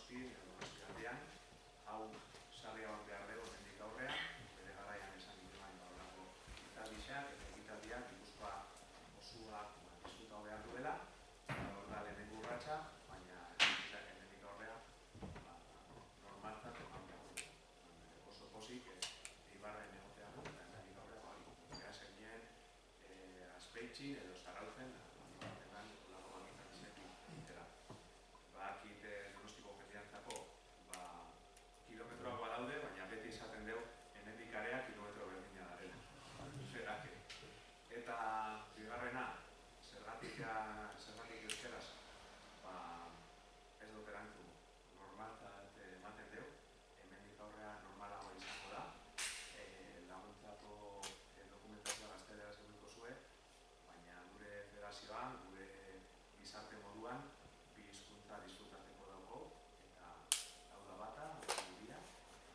Donosti, Donosti aldean, hau sarri hau behar dugu hemendik aurrean, bere garaian esan gituen horrelako ekitaldiak eta ekitaldiak Gipuzkoa osua disfrutatu behar duela, hor da lehenengo urratsa, baina hemendik aurrean normaltzat eman behar dugu. Oso pozik, Eibarren egotea du, eta hemendik aurrean behar zenien Azpeitxin edo Zarautzen, olako manifestazioekin dira. Badakit Donostiko jendeantzako kilometroak badaude, baina beti izaten dugu hemendik area kilometro berdina darela. Eta bigarrena, zergatik euskeraz, ez dut erantzun normaltzat ematen dugu, hemendik aurrea normalagoa izango da, laguntzako dokumentazioa gazteleraz edukiko zuen, baina gure federazioan, gure gizarte moduan, bi hizkuntza disfrutateko dago, eta hau da bata, guria,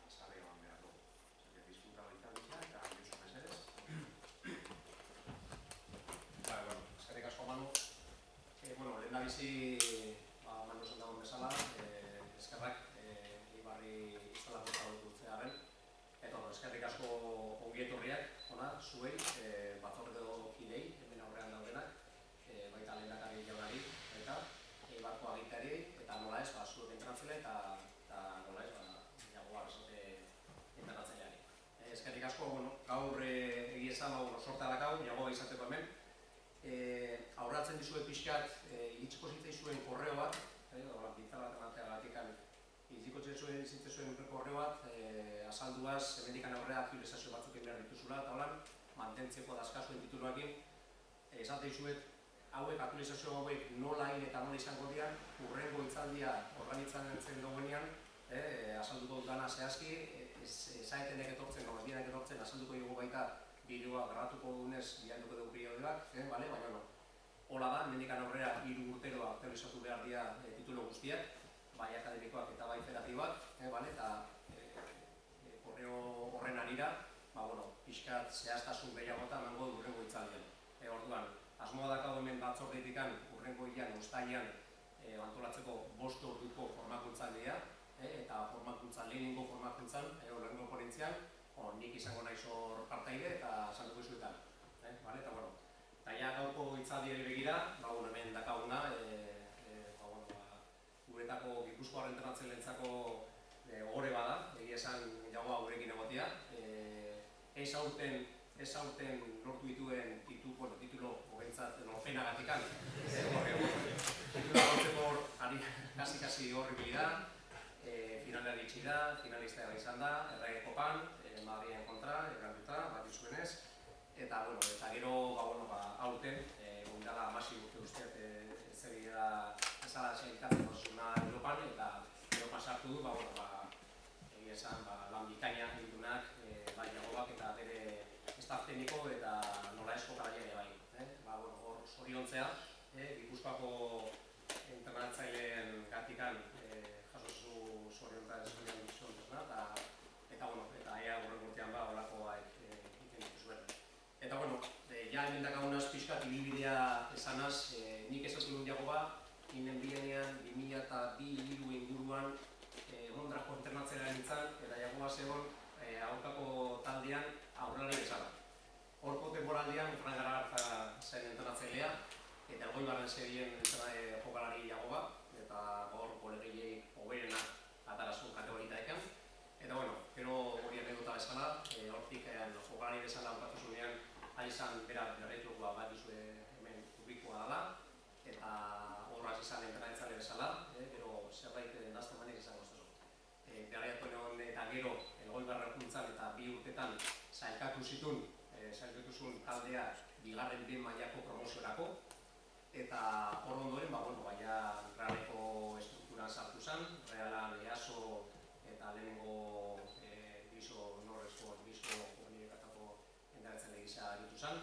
sare eman behar dugu. Disfruta baita eta Josu mesedez. Eskerrik asko, Manu. Lehen da bizi, Manu esan dagoen bezala, eskerrak Eibarri instalatu eta urtzearen. Eta eskerrik asko ongietorriak, zuei, batzordeko kidei, hemen aurrean daudenak, baita lehendakari jaunari, eta Eibarko agintari, eta nola ez, zuek entrenatzele, eta nola ez, jagoa arrazote entrenatzeleari. Eskerrik asko, gaur egiezan, sorta dakau, jagoa izateko hemen. Aurratzen dizue pixkat, iritsiko zitzaizuen korreo bat, bintzala bat emateagatikan, iritsiko zitzaizuen korreo bat, azalduaz, hemendikan aurrea aktualizazio batzuk egin behar dituzula, eta holan, mantentzeko dazkazuen tituluakin, esate dizuet, aktualizazio hauek nola hil eta nola izango dian, hurrengo hitzaldia organitzatzen duguenean, azalduko dutana zehazki, zaetenek etortzen, gomendienak etortzen, azalduko dugu baita bideoa grabatuko dugunez bialduko dugu periodoak, baina hola da, hemendikan aurrera 3 urtero aktualizatu behar dira titulu guztiak, bai akademikoak eta bai federatiboak, eta korreo horren arira, pixkat zehaztasun gehiagota emango du hurrengo hitzaldian. Orduan, asmoa dakau hemen batzordetikan hurrengo hilean, uztailean antolatzeko 5 orduko formakuntzaldea, eta lehenengo formakuntzan, lehenengo ponentzian, nik izango naiz hor partaide eta salduko izuetan. Eta gaurko hitzaldiari begira, hemen dakaguna, guretako Gipuzkoaren entrenatzen lehentzako ogore bada, egia esan jagoa gurekin egotea. Ez aurten lortu dituen titulo hogentzat penagatikan. Titulo gautzeko kasi horri bilida, finalera ditxi da, finalista izan da, Errege Kopan, Madrien kontra, erranduta, bat izuenez. Eta gero, aurten, gundala amasi urte usteat zerbidea ezala zailkatzen dozuna Europan, eta Europa sartu du, egia esan, lan bikaina gintunak, bai jagobak eta bere estaf tekniko eta nola esko karaiere bai. Hor zoriontzea, Gipuzkoako entrenatzaileen gatikan jasozu zoriontzea eskudian duziontezna, eta ea horren urtean holakoa egiten dituzuen. Eta, ja hemen dakagunaz pixkat ibilbidea esanaz, nik esatu duen jagoba, inen bienean 2002 inguruan Mondrako internatzera nintzen, eta jagoba zegoen aurkako taldean aurrelari bezala. Horko temporaldean, Fran Garagartza zen entrenatzailea, eta Elgoibarren zebien jokalari jagoba, eta gaur kolegiei hoberena atarazun kategorita ekan. Eta, gero hori anekdota bezala, hortik jokalari bezala aurkatuzunean, izan bera berreitukoa bat duzue hemen ubikoa dela, eta horraz izan entrenatzale bezala, gero zerbait nazten manik izango zezo. Beraiatu egon eta gero Elgoibarren juntzan eta 2 urtetan zailkatu zituen taldea bigarren ben mailako promoziorako, eta hor ondoren, Realeko estrukturan sartu zen, Realan EASO eta lehenengo komunikatako endaretzen egizia ditu zen.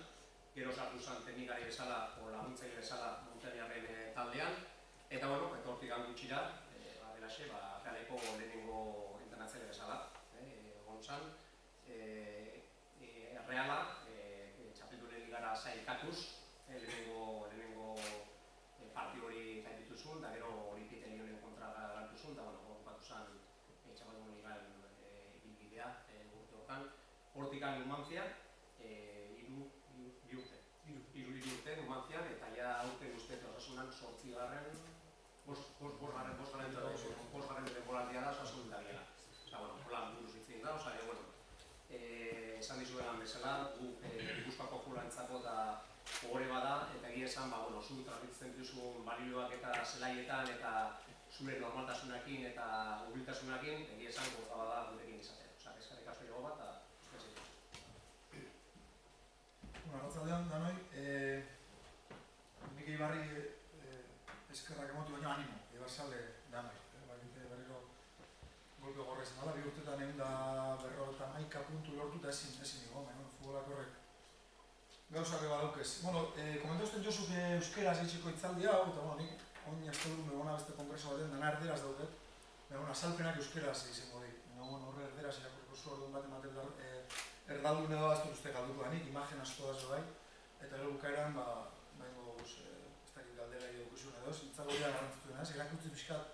Gero sartu zen teknikari bezala, laguntzaile bezala Montañarren taldean, eta hortik gutxira, Realeko lehenengo internatzaile bezala, egon zen. Reala, txapeldunen ligara zailkatuz, lehenengo partio hori gaitituzun, da gero hori Pite Lionen kontra garantuzun, eta hortikan Numantzian, hiru urte Numantzian, eta ja aurten uste Osasunan 8. bosgarren denboraldia da Osasun dabiela. Eta, hola buruz itzin da, esan dizuetan bezala, gu Gipuzkoako futbolantzako da ohore bada, eta egia esan, zu transmititzen duzun balioak eta zelaietan, eta zure normaltasunakin eta hurbiltasunakin, egia esan gozaba da gurekin izatea. Eskerrik asko jogo bat, eta arratsaldean, danoi, nik Ibarri eskerrak emoti baino animo, Ibarzale danoi. Berriro golpe gorra izan dela, 2 urtetan 151 puntu lortuta ezin digo, futbolak horrek gauzak badaukez. Komentausten Josuk euskeraz eitzeko itzaldi hau, eta nik oin azte dut megona beste kongreso baten dana erderaz daudet, azalpenak euskeraz izango di. Horre erderaz irakurriko zu orduan bat ematen erdaldun edo azte uste galduko danik, imagen asko da zogai, eta gero bukaeran, ez dakit galdera edukuzion edo, zintzago dira garrantzituen, erakutzi pixkat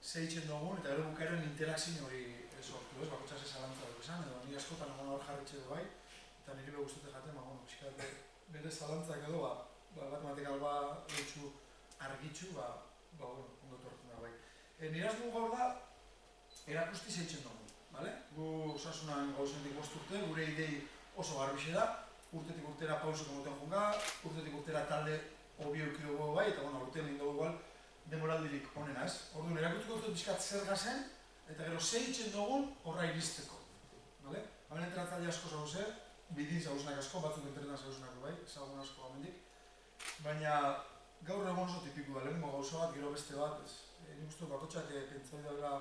zeitzen dugun, eta gero bukaeran interakzin hori sortu, bakotxas ez alantza duk esan, edo ni askotan hor jarritxe du bai, eta niri beguztute jaten, pixkat bere zalantzak edo, matematikal lehitzu argitzu, ondo tortu da bai. Niraz dugu gaur da, erakusti zeitzen dugu. Gu Osasunan gauzendik 5 urte, gure idei oso garbixe da, urtetik urtera pauseko moten junga, urtetik urtera talde obio dugu bai, eta urtean egin dugu igual demoraldirik onena ez. Orduan, erakutsiko dut bizkat zer gazen, eta gero zeitzen dugun horra iristeko. Hemen entrenatzaile asko zauze, bidin zauzenak asko, batzuk entrenan zauzenak bai, ezagun asko amendik, baina gaur egon oso tipiku da, lehenko gauza bat, gero beste bat, nik uste bakotxak pentsoi dela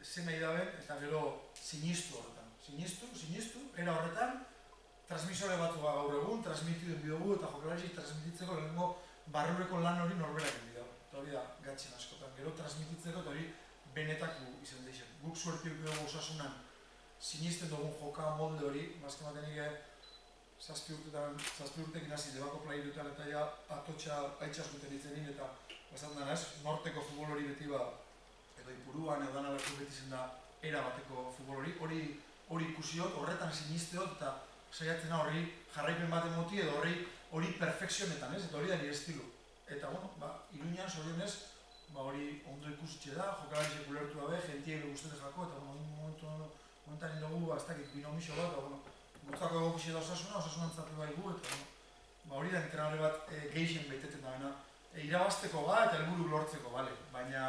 zen nahi daben, eta gero sinistu horretan. Sinistu, era horretan, transmisore batu gaur egun, transmitiduen bidogu eta jokalarizik transmititzeko lehenko barrureko lan hori norberak egin dago. Eta hori da, gatzen askotan. Gero transmititzeko eta hori benetako izan deixen. Guk suerti dugu Osasunan sinisten dugun joka molde hori, bazken batenik 7 urtekin hasi debako plairutan eta ja atotxa aitxaskuten itzenin eta bazatan ez, norteko futbol hori beti edo Ipuruan edo Danabertu beti zen da era bateko futbol hori ikusiot, horretan sinisteot eta saiatzena horri jarraipen bat emoti edo hori perfekzionetan ez, eta hori da nire estilu. Eta Iruñan zorionez hori ondo ikusitxe da, jokalaritzek ulertu dabe, jentiek guztetek jako, eta momentan indogu ez dakit binomixo bat, gutzako egokusi da Osasunan zatu baigu, eta hori da entrenare bat geixen beteten da bena. Irabazteko eta helburu lortzeko, baina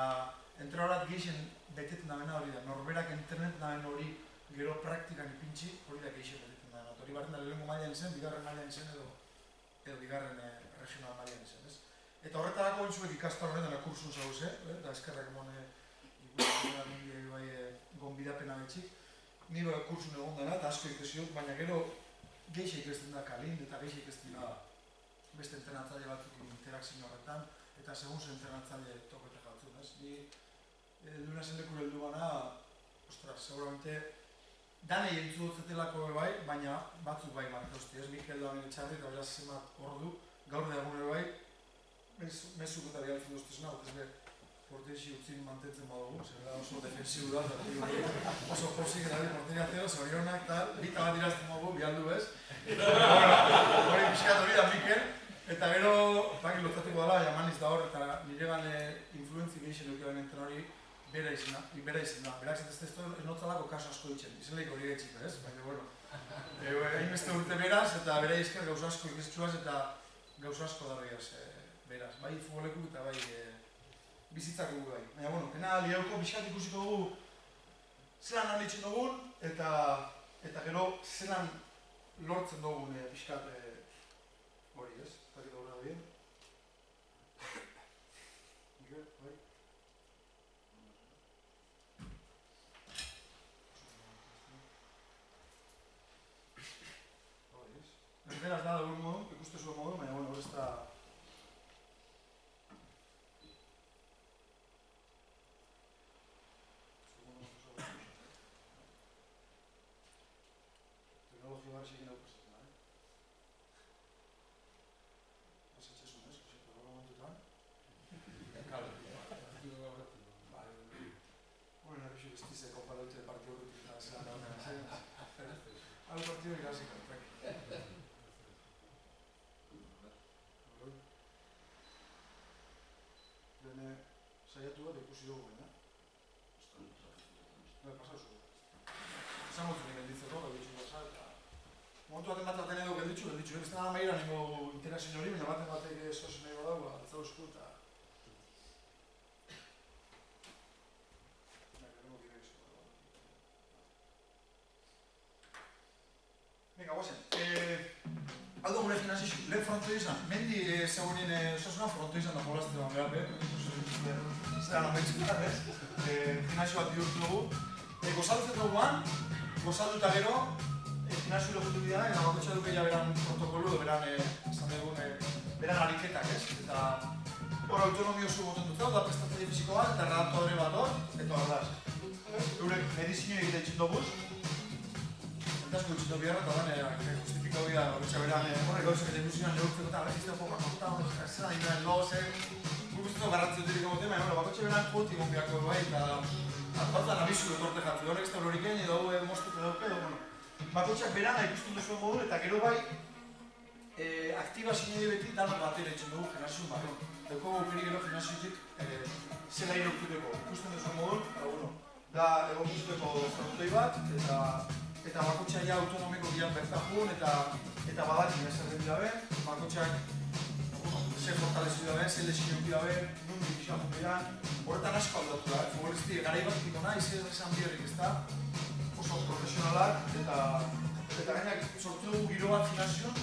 entrenare bat geixen beteten da bena hori da, norberak interneten da bena hori gero praktikan ipintxi, hori da geixen beteten da bena. Hori barren da lehenko mailan zen, bigarren mailan zen edo bigarren regional mailan zen, ez? Eta horretarako entzuek ikastar honetan kursun zauz, eta eskerrak emone gonbidapena betxik. Ni kursun egon dena eta asko ikesiot, baina gero geixe ikesten da Kalin eta geixe ikesten da beste entrenatzaile batzuk interakzio horretan eta segun ze entrenatzaile tokete jatzen, ez? Ni duna zendekur heldu gana, seguramente danei entzu dutzetelako bai, baina batzuk bai martozti, ez? Mikel da benetxarri eta beraz zemat ordu, gaur da egun bai, mesuk eta bialtzen duztezuna, portexi utzin mantentzen badugu, zer da oso defensiu da, oso posik eta porteriateo, zorionak eta bita bat irazten dugu, bialdu ez. Hori pixkat hori da Mikel, eta gero, bakit lotzatuko dela, jamaniz da hor, eta nire gane influenzi geixen dukean enten hori bera izan da. Berak zetezte ez notzalako kaso asko ditzen, izan lehiko hori gaitxiko ez, baina bueno. Hainbeste urte beraz, eta bera izker gauz asko ikiztzuaz eta gauz asko darriaz beraz. Bai futboleku eta bai bizitzak dugu bai. Baina, bueno, pena liauko pixkat ikusiko dugu zelan analitzen dugun eta gero zelan lortzen dugun pixkat hori ez, eta gero horra bien. Miguel, bai? Hori ez. Erderaz da dugun modu, ikuste zuen modu, baina, bueno, hori ez da Barxekin aukazetan da, Pasatxezun ez, koseta gaur momentutan. Kale. Horren arrexo biztizeko paraute partio horretik eta zelan da honen zen. Hau partido irasiko, tranqui. Bene, saiatu bat ikusi dugu, baina. Pasau zu. Esan gotu nik gelditzeko, gelditzu pasa, eta... Momentu baten bat baten edo gelditzu, ez da maira nengo interakzio hori, baina baten batek esozen nahi badau, atzau esku eta... Venga, guazen. Hau da gure gimnasio, lehen fronto izan, mendi zegoenien osasuna fronto izan da jolazte ban behar, zeran ametsu behar, ez? Gimnasio bat bihurtu dugu. Gozaltzen duguan, gozaldu eta gero, gimnasio lokutu dira, eta bakotxa duke ja beran protokolu, beran, esan dugun, beran ariketak, ez? Eta hor autonomio oso boten dut, da prestatzaile fisiko bat, eta redaktuadore bat hor, eta hor da. Eurek medizinio egite itxen duguz, eta asko itxen dugu biharra, eta dan, justifika hori da, bakotxa beran, horrek gauzak eta ikusinan neurtzeko eta berrizteo poka konta, zera dira, loze, guztiko garrantzio dutik egote, baina bakotxa beran joti gonbiako bai, eta batzan abizu etorte jatzu, horrek ez da horik egin, edo moztuko dauke, edo, bueno. Bakotxak berana ikusten duzuen modun, eta gero bai, aktibazio beti danok batera itxen dugu gimnasio marron. Deko gukeri gero gimnasiotik zela irokuteko. Ikusten duzuen modun, da egon guzteko frontoi bat, eta bakotxak ja autonomiko dian bertajun, eta badatik ezer dabe, bakotxak ze fortalezio dabe, ze lesinioki dabe, nundik izan bidean, horretan asko aldatu da, futbolisti garai bat ikona, izan biherrik ez da, oso profesionalak, eta gainak sortu dugu giro bat gimnasioan,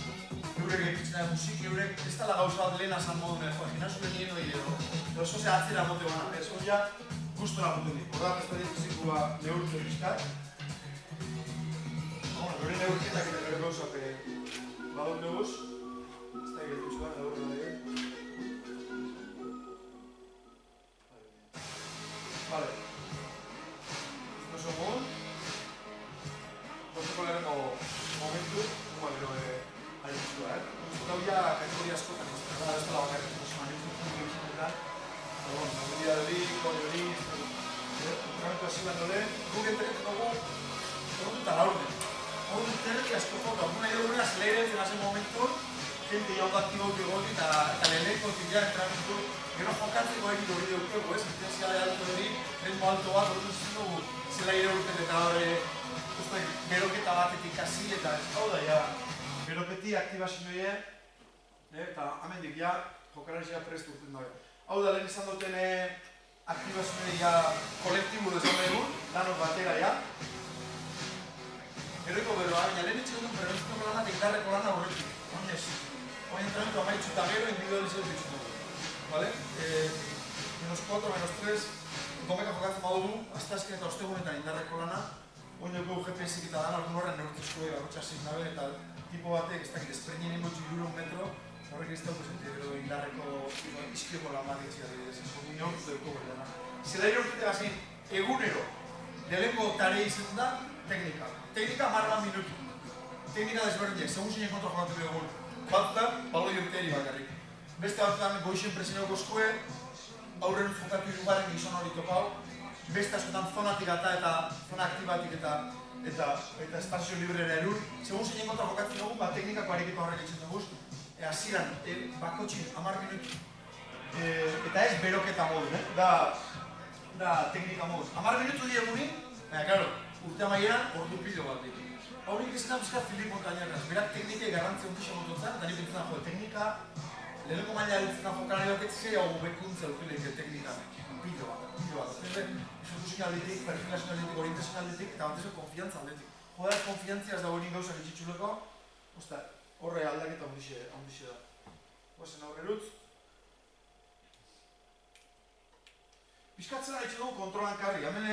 eurek egitzen da musik, eurek ez dala gauza bat lehena zan modun, gimnasio benien hori edo oso ze atzera mote bana, ez hori ja guztora moten dik. Horda, prestatik fizikua neurtu egizkak. Hori neurketak eta gero gauzak badot neguz, ez da egetutxu da, neurri da egin. Vale. Ez da modun. Gozeko lehenko momentu, gero haritxua, Gau ja kategoria askotan izan, da ez dela bakarrik, mobilidad hori, kode hori, entrenamentu hasi bat dole, guk entrenetu dugu, egon dut alaurden. Hau dut terreki asko jota, guna edo gure azelairetzen hazen momentu, gente jaun aktibautu egoti eta leheneko tira entrenamentu, gero jokatzeko egin hori deukegu, ez? Intensiale alto hori, ritmo alto bat, hori dut dugu zelaire urten eta hori, beroketa batetik hasi eta ez hau da, ja, beroketi aktibazio hori, eta amendik ja, jokarazia prest urten dago. Hau da, lehen izan duten aktibazio hori ja kolektibu dezan egun, lanok batera ja. Geroiko beroa, baina lehen itxen dut prebentziko lana tekdarreko lana horretik. Oinez, oin entrenamentu amaitzu eta gero individualizatu ditzu dugu. Vale? -4, -3, gomeka jokatzen badugu, astazken eta ostegunetan indarreko lana, oin dugu GPS-ik eta dan, algun horren neurtzizko bakotxasik nabe, eta tipo batek, ez dakit, espreinen ingotxu 1 metro, horrek ez dauk esentik, gero indarreko izkioko lan bat etxia dira, zin neurtzu dugu dena. Zela irorkite gazin, egunero, lehenko tarei izaten da, teknika. Teknika marra minutu. Teknika desberdinak, segun zinen kontra jokatu egun. Batzutan, baloi urteri bakarrik. Beste batzutan, goixen presinoko eskue, aurren jokatu irugaren gizon hori topau. Beste askotan zonatik eta zona aktibatik eta espazio librera erur. Segun zinen kontra jokatzen dugu, teknikako arikiko horrek itzen dugu. Hasieran, bakotxin, 10 minutu. Eta ez beroketa modu, da teknika modu. 10 minutu diegunin, baina, klaro, urte amaieran ordu pilo bat ditu. Haurik izan bizka Filip Montañarras, berak teknikei garrantzia ontixo mototzen, eta nik entzuna jo, teknika, lehenko maila dutzen jokalari baketzea, hau bekuntza dukileik teknika. Pilo bat. Exekusin aldetik, perfilazio aldetik, orientazio aldetik, eta batez konfiantza aldetik. Joder, konfiantziaz dago nik gauzak itxitxuleko, horre aldaketa ondixe da. Guazen aurrerutz. Bizkatzen haitxe dugu kontrolan karri, hemen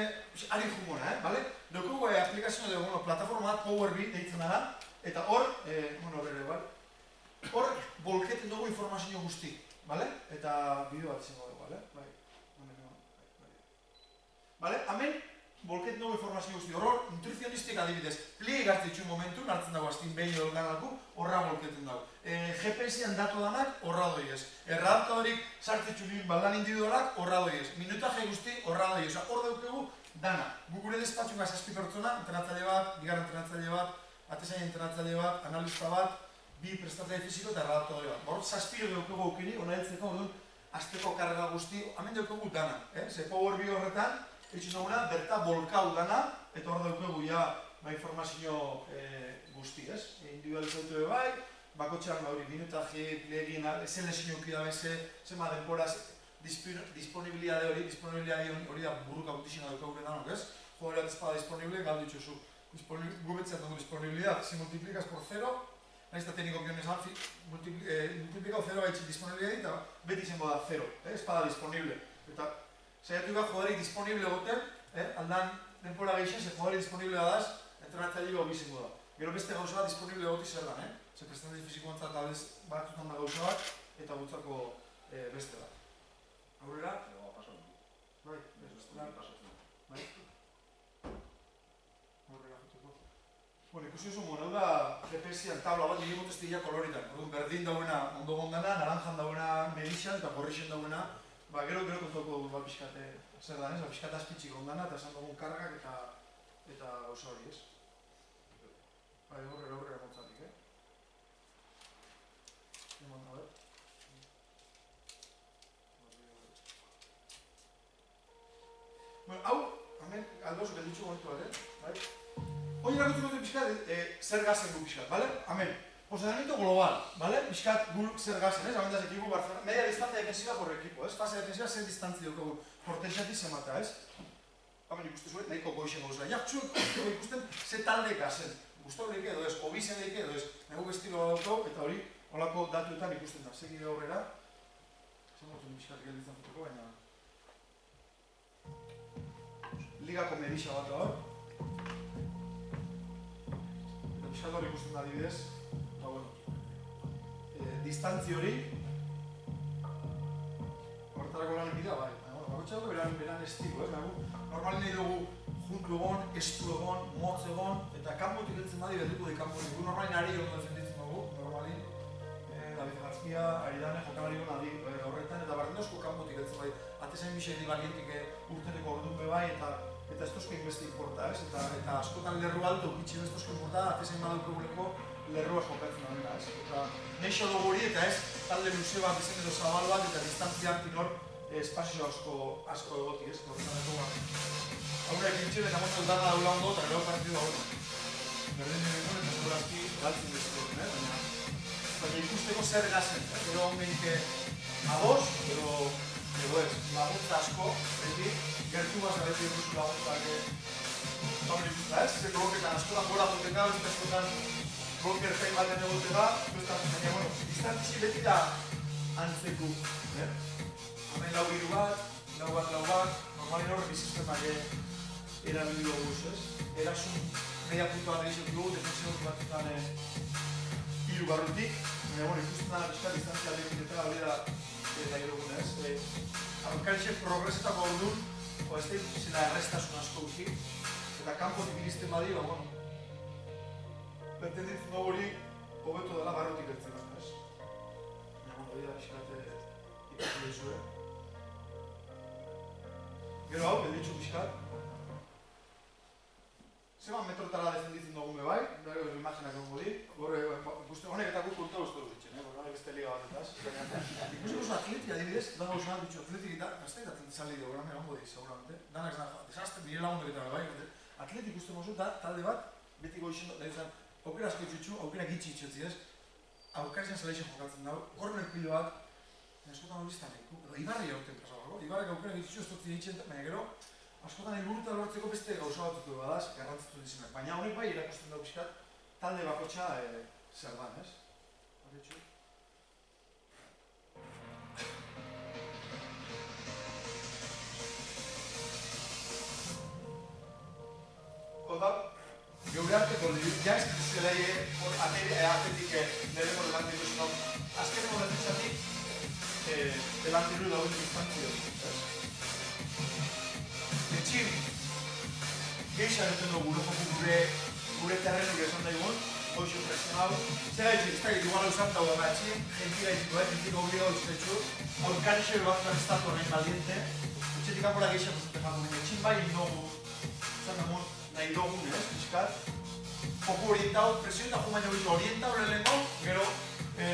ari jumona, bale? Neukugu aplikazioa dugu, plataforma bat PowerBit deitzen dara, eta hor, hor bolketen dugu informazio guzti, bale? Eta bideo bat izango dugu, bale? Bale, hemen bolketen dugu informazio guzti, hor nutrizionistik adibidez, plieg hartu ditxun momentu, hartzen dago aztin behin edo ganalku, horra bolketen dago. GPS-ean datu danak, horra doi ez. Erradaptadorik sartzitxu nien baldan individualak, horra doi ez. Minutaje guzti, horra doi ez. Hor daukegu, dana. Guk gure despatxunga 6 pertsona, entrenatzaile bat, bigarren entrenatzaile bat, atezain entrenatzaile bat, analista bat, bi prestatzaile fiziko eta erradaktaile bat. Hor, zazpiro dugu aukeri, hona heltzeko, azteko karga guzti, hemen dugu dana. Ze Power BI horretan, etxun duguna, berta bolkau dana, eta hor dugu ja informazio guzti, ez? Individualizatu bai, bakotxean hori, minutaje, plegin, ezen lesin euki da beze, zema denporaz, disponibilidade hori da burruka gutixina dugu denanok, ez? Joderat espada disponible, galdu itxosu. Gubetzen dugu disponibilidad, si multiplicas por 0, nahiz eta tekniko kionez alfi, multiplikau 0 baitxik disponibilidad eta beti izango da 0, espada disponible. Eta saiatu da jodari disponible goten, aldan denpora geixen, ze jodari disponible badaz, entrenatzaile hau bizango da. Gero beste gauza bat disponible goti zer dan, ze prestantzi fiziko antzat aldez batutan da gauza bat, eta gutzako beste bat. Aurrera? Paso dugu. Bai, Bai, pasatzen. Bai. Bueno, ikusi oso hau da GPS-an tabla bat egin motestia koloritan. Berdin dauena ondo gondana, naranjan dauena medixan eta gorrixen dauena, gero kontoko bat pixkate zer da, ez? Pixkate azpitxik ondana eta esan dugun kargak eta gauza hori, ez? Bai, horrela motzatik, Eman, a ber. Bueno, hau, hemen aldozu gelditxu momentu bat, bai? Hoi erakutuko dut pixkat zer gazen gu pixkat, bale? Hemen, posicionamiento global, bale? Pixkat gu zer gazen, ez? Hemen da ekipo Barcelona, media distancia defensiva por equipo, ez? Fase defensiva zer distantzia dugu, portentxati zemata, ez? Hemen ikusten zuen, nahiko goixen gauzela. Jartxuek ikusten ze talde gazen. Guztor leike edo ez, obizen leike edo ez. Nego estilo daukau eta hori holako datuetan ikusten da. Segide horrela. Zer motu pixkat gelditzen futuko, baina... Ligako medixa bat hor. Pixkat hori ikusten da adibidez, distantzi hori horretarako lan ekidea, bai. Bakotxa dugu beran estilo, ez? Normalin nahi dugu juntu egon, estu egon, motz egon, eta kanpotik heltzen badi berduko di kanpotik. Normalin ari ondo defenditzen dugu, normalin David Garzkia, Aridane, jokalari hona di horretan, eta bardendozko kanpotik heltzen badi. Atezain bixen valientik urteneko ordun bebai, eta ez tozko inbesti importa, ez? Eta askotan lerru alto ukitxen ez tozko importa, atezain badukuguleko lerrua jokatzen da, ez? Eta neixo dugu hori, eta ez, talde luze bat, izen edo zabal bat, eta distantziak tinor espazio asko egotik, ez? Haurek intxen eta motu dana daula ondo, eta gero partidu da hori. Berdin egun eta segurazki galtzen dezkoen, baina ikusteko zer gazen, gero hongeik ados, edo ez, laguntza asko, beti, gertu bat beti ikustu laguntzak hori ikusta ez, ze bloketan askotan gora joteka, beste askotan bloker fein baten egoteka, baina, bueno, distantzi beti da antzeku, hemen lau hiru bat, normalin horrek sistemak erabili dugu, ez? Erasun media puntua adreizio dugu, defensio batutan hiru barrutik, baina, bueno, ikusten da pixka distantzia definietara hori da nahi dugun, ez? Aurkaritxek progresetako hor dut, ez da zela errestasun asko uki, eta kanpotik iristen badi, bueno, entenditzen dugu hori hobeto dela barrutik ertzen, ez? Baina, hori da pixkate ikusten dizue. Gero hau, gelditxu pixkat. Zeman metrotara defenditzen dugun bebai, gero imaginak egon godi. Honek eta guk konta uste dut ditzen, honek ez liga batetaz. Ikusten oso atleti adibidez, da gauza bat ditxu atletik eta, gazte eta atleti zaldi dugu, egon godi, seguramente. Danak zan, desazten nire lagundu eta bebai, atleti ikusten oso, talde bat, beti goixen, da izan, aukera asko itxutxu, aukera gitxi itxutzi ez, aukera izan zeleixen jokatzen dago, korner pilo bat, eskotan hori izan leku, Ibarri aurten pasago, Ibarrik aukera gitxutxu ez dut ziditzen, baina gero, askotan helburuta lortzeko beste gauza batutu badaz, garrantzitu dizenak. Baina honek bai erakusten dugu pixkat, talde bakotxa zer dan, ez? Arretxu? Oda, geure arteko ja instituzionei atletik nereko delantiru zen, azkeneko defensatik delantiru dauden distantzio, ez? Etxin, geixan eten dugu gure terrenu esan daigun, hoxo presionau. Zer gaitxik, ez da gitu gara usan dago da etxin, gentil gaitxiko, gentil obligau iztetxu, aurkarixo bat estatu horrein valiente, etxetik apora geixan duzute jakunen, etxin bai inogu, zan damon nahi dogun, ez, pixkat, joko orientau, presio eta jo baino bitu orientau lehenengo, gero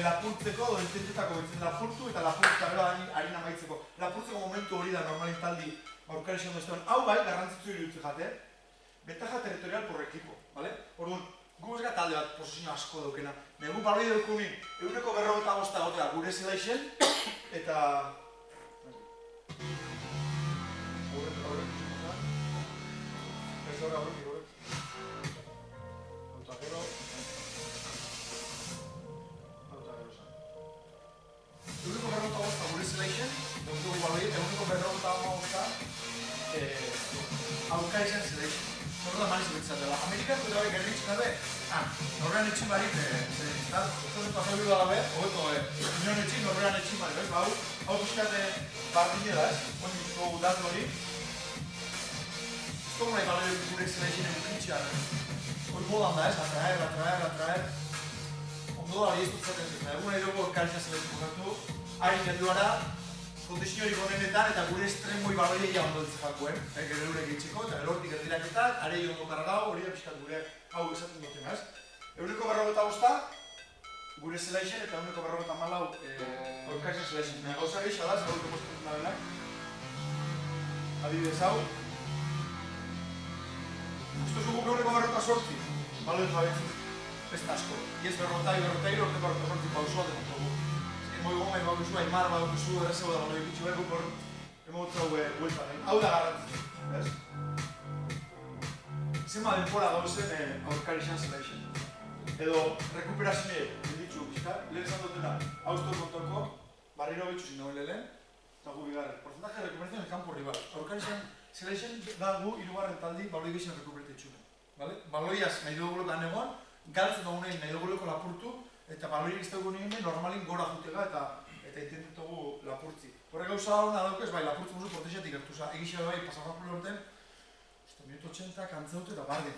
lapurtzeko, intentetako betzen lapurtu eta lapurtu gero harina maitzeko. Lapurtzeko momentu hori da normalin taldi aurkari ondo esteban. Hau bai, garrantzitzu iruditzen jate, betaja territorial por equipo, vale? Orduan, gu ez talde bat posizio asko daukena. Negu baloi daukunin, eguneko 45 gotea gure zela isen, eta... Eguneko 45 gure zela isen, eguneko 45 aurkari zen zela isen. Zorro da maniz betzat dela. Amerikako eta hori gerritxuna be, norrean etxin barik, zozen pasau bidu dala be, hobeto, union etxin, norrean etxin barik, hau pixkate bardine da, honi dugu datu hori. Ez dugu nahi baloi gure zela izin egukintxean, hori modan da, atraer, ondo da hori ez dutzaten zen, egun nahi dugu karitza zela izin bukatu, harin helduara, kondiziorik honenetan eta gure estremoi baloiei ondo ditzen jakuen, gero eurek itxiko eta erortik erdiraketak, arei ondo kargau, hori da pixkat gure hau esaten dutena, ez? Eguneko 45 gure zela isen eta eguneko 44 aurkaizan zela isen. Gauza gehiago da, zagutu postetzen da benak. Adibidez hau. Usto zugu eguneko 48 baloi jabetzen. Ez da asko. Iez 40, orte 48 pausua demontugu. Moi gomai baduzu, aimar baduzu, errezeu da baloi gutxi behar gukor emotzau bueltan. Hau da garrantzitzu, ez? Zema denpora gauzen aurkari xan zela isen. Edo rekuperazioe, ditzu, lehen esan dutena, hauzto kontoko, barriro betxu zin nagoen lehen, eta gu bigarren. Porcentaje de recuperación en campo rival. Aurkari xan zela isen da gu irugarren taldi baloi geixen rekuperetetxune. Baloiaz nahi dugu lokan egon, galtzen dugunein nahi dugu loko lapurtu, eta baloiak ez dugu nien normalin gora jutela eta intentetugu lapurtzi. Horre gauza hona daukez, bai, lapurtzen musu portexetik gertuza. Egixea bai, pasarrapule horten, minuto 80 kantzeute eta barden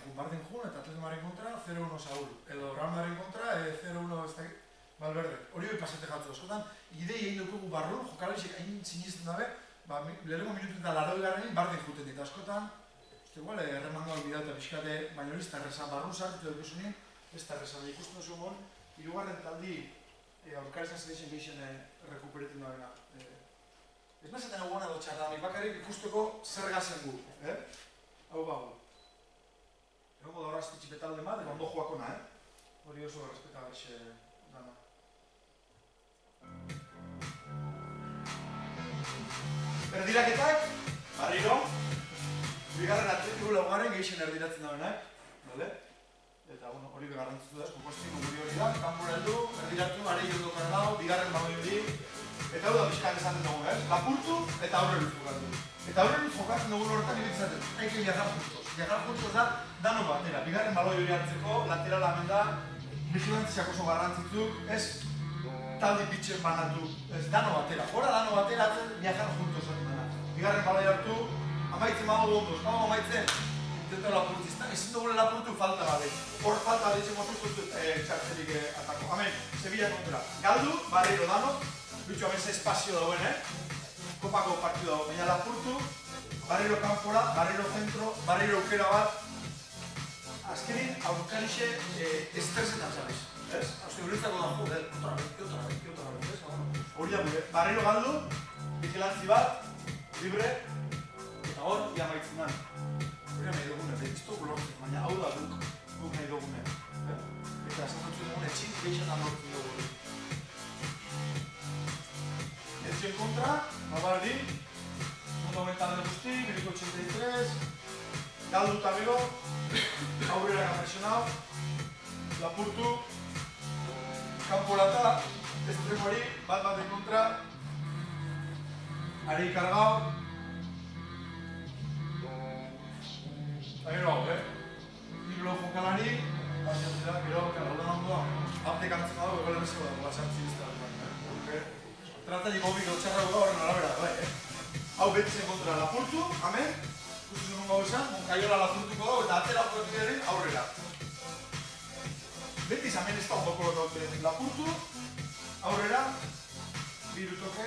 jun, eta Atletimaren kontra 0-1 Saúl. Edo Real Madrid kontra 0-1 Valverde. Hori bai pasate jatzu askotan, idei egin dugu barrun, jokalexek hain sinisten dabe, lehenengo minutu eta 80 garrenin barden juten dit askotan. Igual, erremango albidau eta pixkate, baina hori ez da errezan barrun sartu dut esunin, ez da errezan. Ikusten duzu mon, hirugarren taldi aurkarizan zedeixen geixen rekuperetin dabena. Ez nazaten egona edo txarra, bakarrik ikusteko zer gazen gu. Hau bago. Egongo da horazte txipetalde bat, eta ondo joakona, hori oso respeta berxe dana. Erdiraketak, barriro, bigarren Atletico laugarren geixen erdiratzen dabenak, eta hori begarrantzitu da, kompostiko guri hori da, kanpura heldu, erdiratu, arei ondo kargau, bigarren bagoi hori, eta hau da bizkan esaten dugu, lapurtu eta aurre luz jokatu. Eta aurre luz jokatzen dugu horretan ibitzaten, haike viajar juntos. Viajar juntos da, dano batera, bigarren baloi hori hartzeko, lateral hemen da, vigilantziak oso garrantzitzuk, ez taldi bitxen banatu, ez dano batera. Hora dano batera atzen viajar juntos zaten dena. Bigarren baloi hartu, amaitzen bago ondoz, bago amaitzen, intento lapurtzizta, ezin dugu lapurtu falta gabe. Hor falta ditzen motuztu txartzelik atako. Hemen, Sevilla kontra. Galdu, barriro dano, bitxo hemen ze espazio dauen, kopako partidu dago, baina lapurtu, barriro kanpora, barriro zentro, barriro aukera bat, azkenin aurkarixe estresetan zabez. Hauze, guretzako da, joder, otra vez, hori da gure. Barriro galdu, vigilantzi bat, libre, eta hor, ia maitzen dan. Hori nahi dugune, behiztu gulortzen, baina hau da guk nahi dugune. Eta esatzen dugune, txin geixetan lortzen dugu. Etxen kontra, Navardi, mundo mental de guzti, minuto 83, galdu eta gero, aurrera presionau, lapurtu, kanporata, estremoari, bat en kontra, arei kargau, eta gero hau, Niblo jokalari, gero, kargaudan ondoa, aptek hartzen dago, egolen ez da, sartzi bizta. Tratailik hobik dutxarra guda horren arabera da, Hau betizen kontra lapurtu, hemen, ikusten nungo izan, Moncayola lapurtuko dago eta atera portieren aurrera. Betiz hemen ez da ondoko lokaute lapurtu, aurrera, birutoke,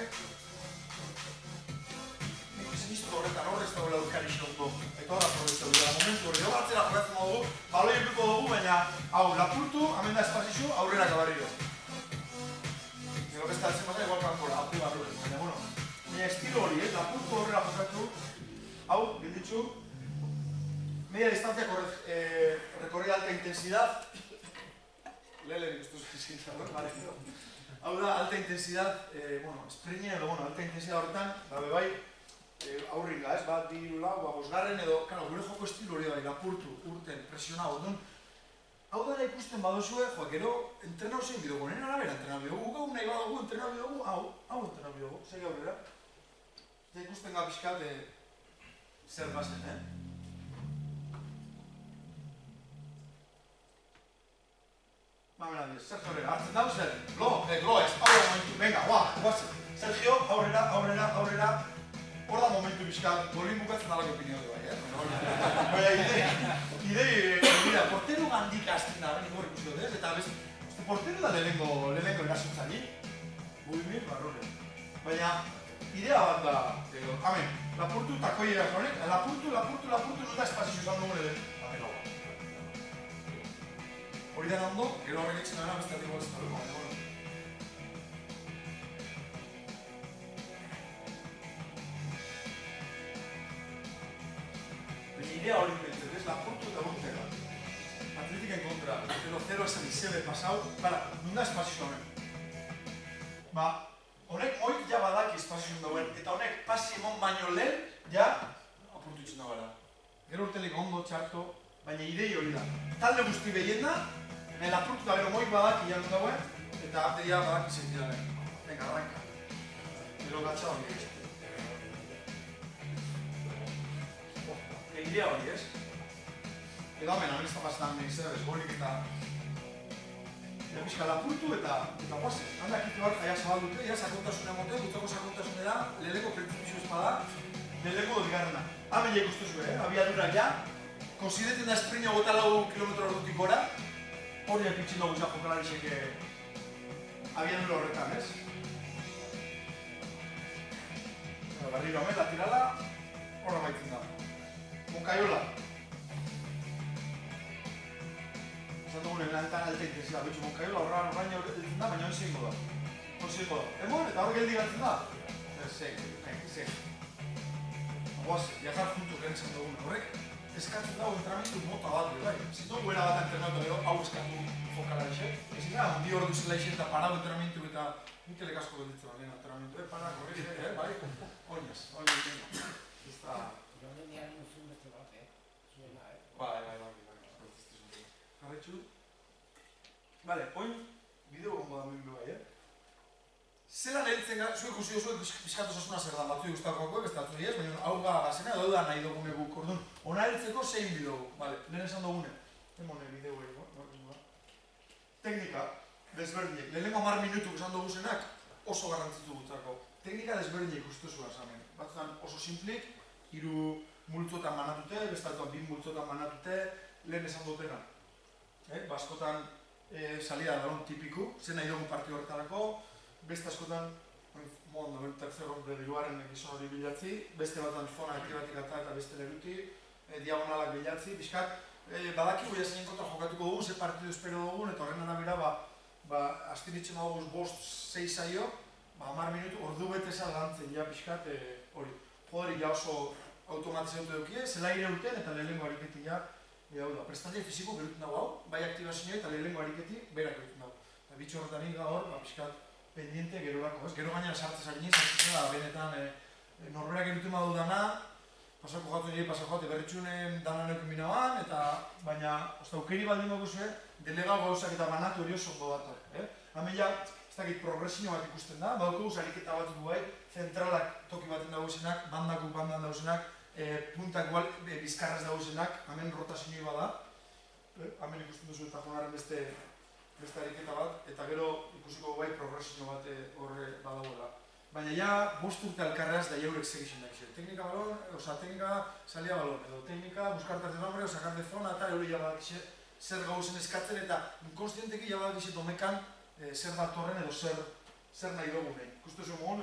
sinistu horretan horrez dagoela aurkari ondo. Eta horra aprobetxatu dira momentu hori. Hor atzera jokatzen dugu, baloi epiko dugu, baina hau lapurtu, hemen da espazio, aurrera kabarriro. Gero beste altzen basa, igual kankora, api barruren. Baina estilo hori, lapurtu horrela jokatu, hau, bilditzu, media distancia recorrida alta intensidad. Lele, esto es sintetizador, vale. Hau da, alta intensidad, esprine edo, alta intensidad horretan, bai, aurringa, ez, bat, bi, lau, bosgarren edo, karo, gure joko estilo hori bai, lapurtu, urten, presiona, orduan. Hau da ikusten badozue, gero, entrenau zein bidogu, nena arabera entrenau bidogu, gau nahi badugu, entrenau bidogu, hau entrenau bidogu, segi aurrera. Eta ikusten ga pixkat, zer bazen, Sergio aurrera, hartzen dago zer? Glo ez, hau da momentu, venga, guazen. Sergio, aurrera, hor da momentu bizkat, golin bukatzen dalako opinio du bai, baina idei, portero gandik azten da, nik hor ikusi dut ez, eta beste portero da lehenengo erasotzari, Budimir Barrore. Baina, idea bat da, amen, lapurtu eta koiera honek, lapurtu, zuta espazio izan dugu ere. Hori da ondo, gero horrek etxen dara beste atiko batzen dugu, baina idea hori behitzen, ez, lapurtu eta urtega. Atletiken kontra, 0-0 esan izebe pasau, nunda espazio honen. Honek moik ja badaki espazio dauen, eta honek pasi emon baino lehen, ja, apurtu itxen da gara. Gero urtelik ondo, txarto, baina idei hori da. Talde guzti behien da, lapurtu eta gero moik badaki janun dauen, eta arteria badaki zentiraren. Venga, arranka. Gero gatsa hori egin. Idea hori, ez? Edo hemen, hemen ez da pasetan izan, ez golik eta... Pixka lapurtu eta guazen. Handak ite hor, jaia zabaldute, ja sakontasune mote, gutako sakontasune da, leleko printzipizio espada, leleko bigarrena. Hemen ja ikustu zuen, abiadura ja, konsidetzen da esprina gota 4 kilometro ordutik gora, hori epitxin dugu ja jokalarisek abiadura horretan, ez? Barriro hemen, laterala, horra baitzen da. Monkaiola. Esan dugu nebelantan alta intensidad, betxu Monkaiola horraino horretzen da, baina hori zehingo da. Emon, eta hor geldi gatzen da? Zein. Guaz, viajar juntu garen zan dugun horrek, eskatzen dago entrenamentu mota bat, bai. Zitu guera bat entrenamentu gero, hau eskatu jokalarixe. Ezin da, bi hor duzela ixe eta parau entrenamentu eta Mikelek asko gelditzen da lehen entrenamentu, para, korrixe, bai? Oinaz, ez da... Bai. Jarretxu. Bale, oin, bideo gongo da mendu bai, Zelan eritzen gara, zuek ikusi duzuek pixkatu osasuna zer da, batzu guztakoak ez datzu diez, baina hau gazena edo da nahi dugune guk, orduan, ona eritzeko zein bideo, bale, lehen esan dugune. Emone bideo ego, teknika desberdinek, lehenengo 10 minutuk esan dugu zenak oso garrantzitu gutako. Teknika desberdinek ustezu azamen, batzutan oso simplik, 3 multzotan manatute, bestatuan 2 multzotan manatute, lehen esan dutena. Baskotan salida balon tipiku, zen nahi dugu partio horretarako, beste askotan, tercer hombre diruaren gizon hori bilatzi, beste batan zona aktibatik eta beste neruti, diagonalak bilatzi, bizkat, badakigu jaseinen kontra jokatuko dugun, ze partidu espero dugun, eta horren arabera, astiritzen dugu 5-6 saio, 10 minutu, ordu beteza lantzen, ja bizkat, hori. Jodari ja oso automatizautu dukie, zelaire urten eta lehenengo ariketi ja, prestatia fiziko beruten dago hau, bai aktibazioa eta lehenengo ariketi berak beruten dago. Eta bitxo horretanik gaur, bizkat, pendiente gerorako, ez? Gero gainera sartzez ari niz, da, benetan norberak eruten badu dana, pasako jatu nire pasako jatu berritxunen danan eukin binaban, eta baina, aukeri baldin dugu zuen, delegau gauzak eta banatu hori oso ondo bat. Hemen ja, ez dakit progresio bat ikusten da, badukaguz ariketa bat du bai, zentralak toki baten dagoezenak, bandakuk bandan dagoezenak, puntak bizkarraz dagoezenak, hemen rotazio bada, hemen ikusten duzu eta jonaren beste ariketa bat, eta gero ikusiko bai progresio bat horre badagoela. Baina ja, 5 urte alkarreaz da jaurek segixen dakizu. Teknika balon, teknika salia balon, edo teknika buskartaz de nombre, sakar de zona, eta hori jabadakize zer gauzen eskatzen, eta inkonstienteki jabadakize domekan zer datorren edo zer nahi dugu nahi. Ikustu zuen mogun,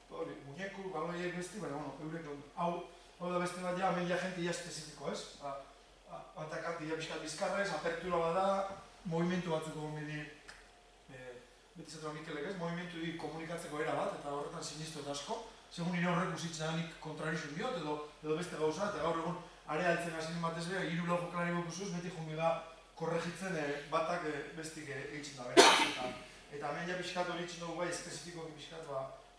muñeku, baloiek besti, baina, eurek hau da beste bat ja, hemen ja jente ja espezifiko, ez? Atakante ja bizkat bizkarrez, apertura bada, movimentu batzuk gomidi, beti zatu Mikelek ez, movimentu komunikatzeko era bat, eta horretan sinistu eta asko, segun nire horrek usitzen nik kontrarizun diot, edo beste gauza, eta gaur egun area altzen hasinen batez beha, 3-4 jokalari bokuzuz, beti jongi da korregitzen batak bestik eitzen da behar. Eta hemen ja pixkat hori itxin dugu bai, espezifikoki pixkat,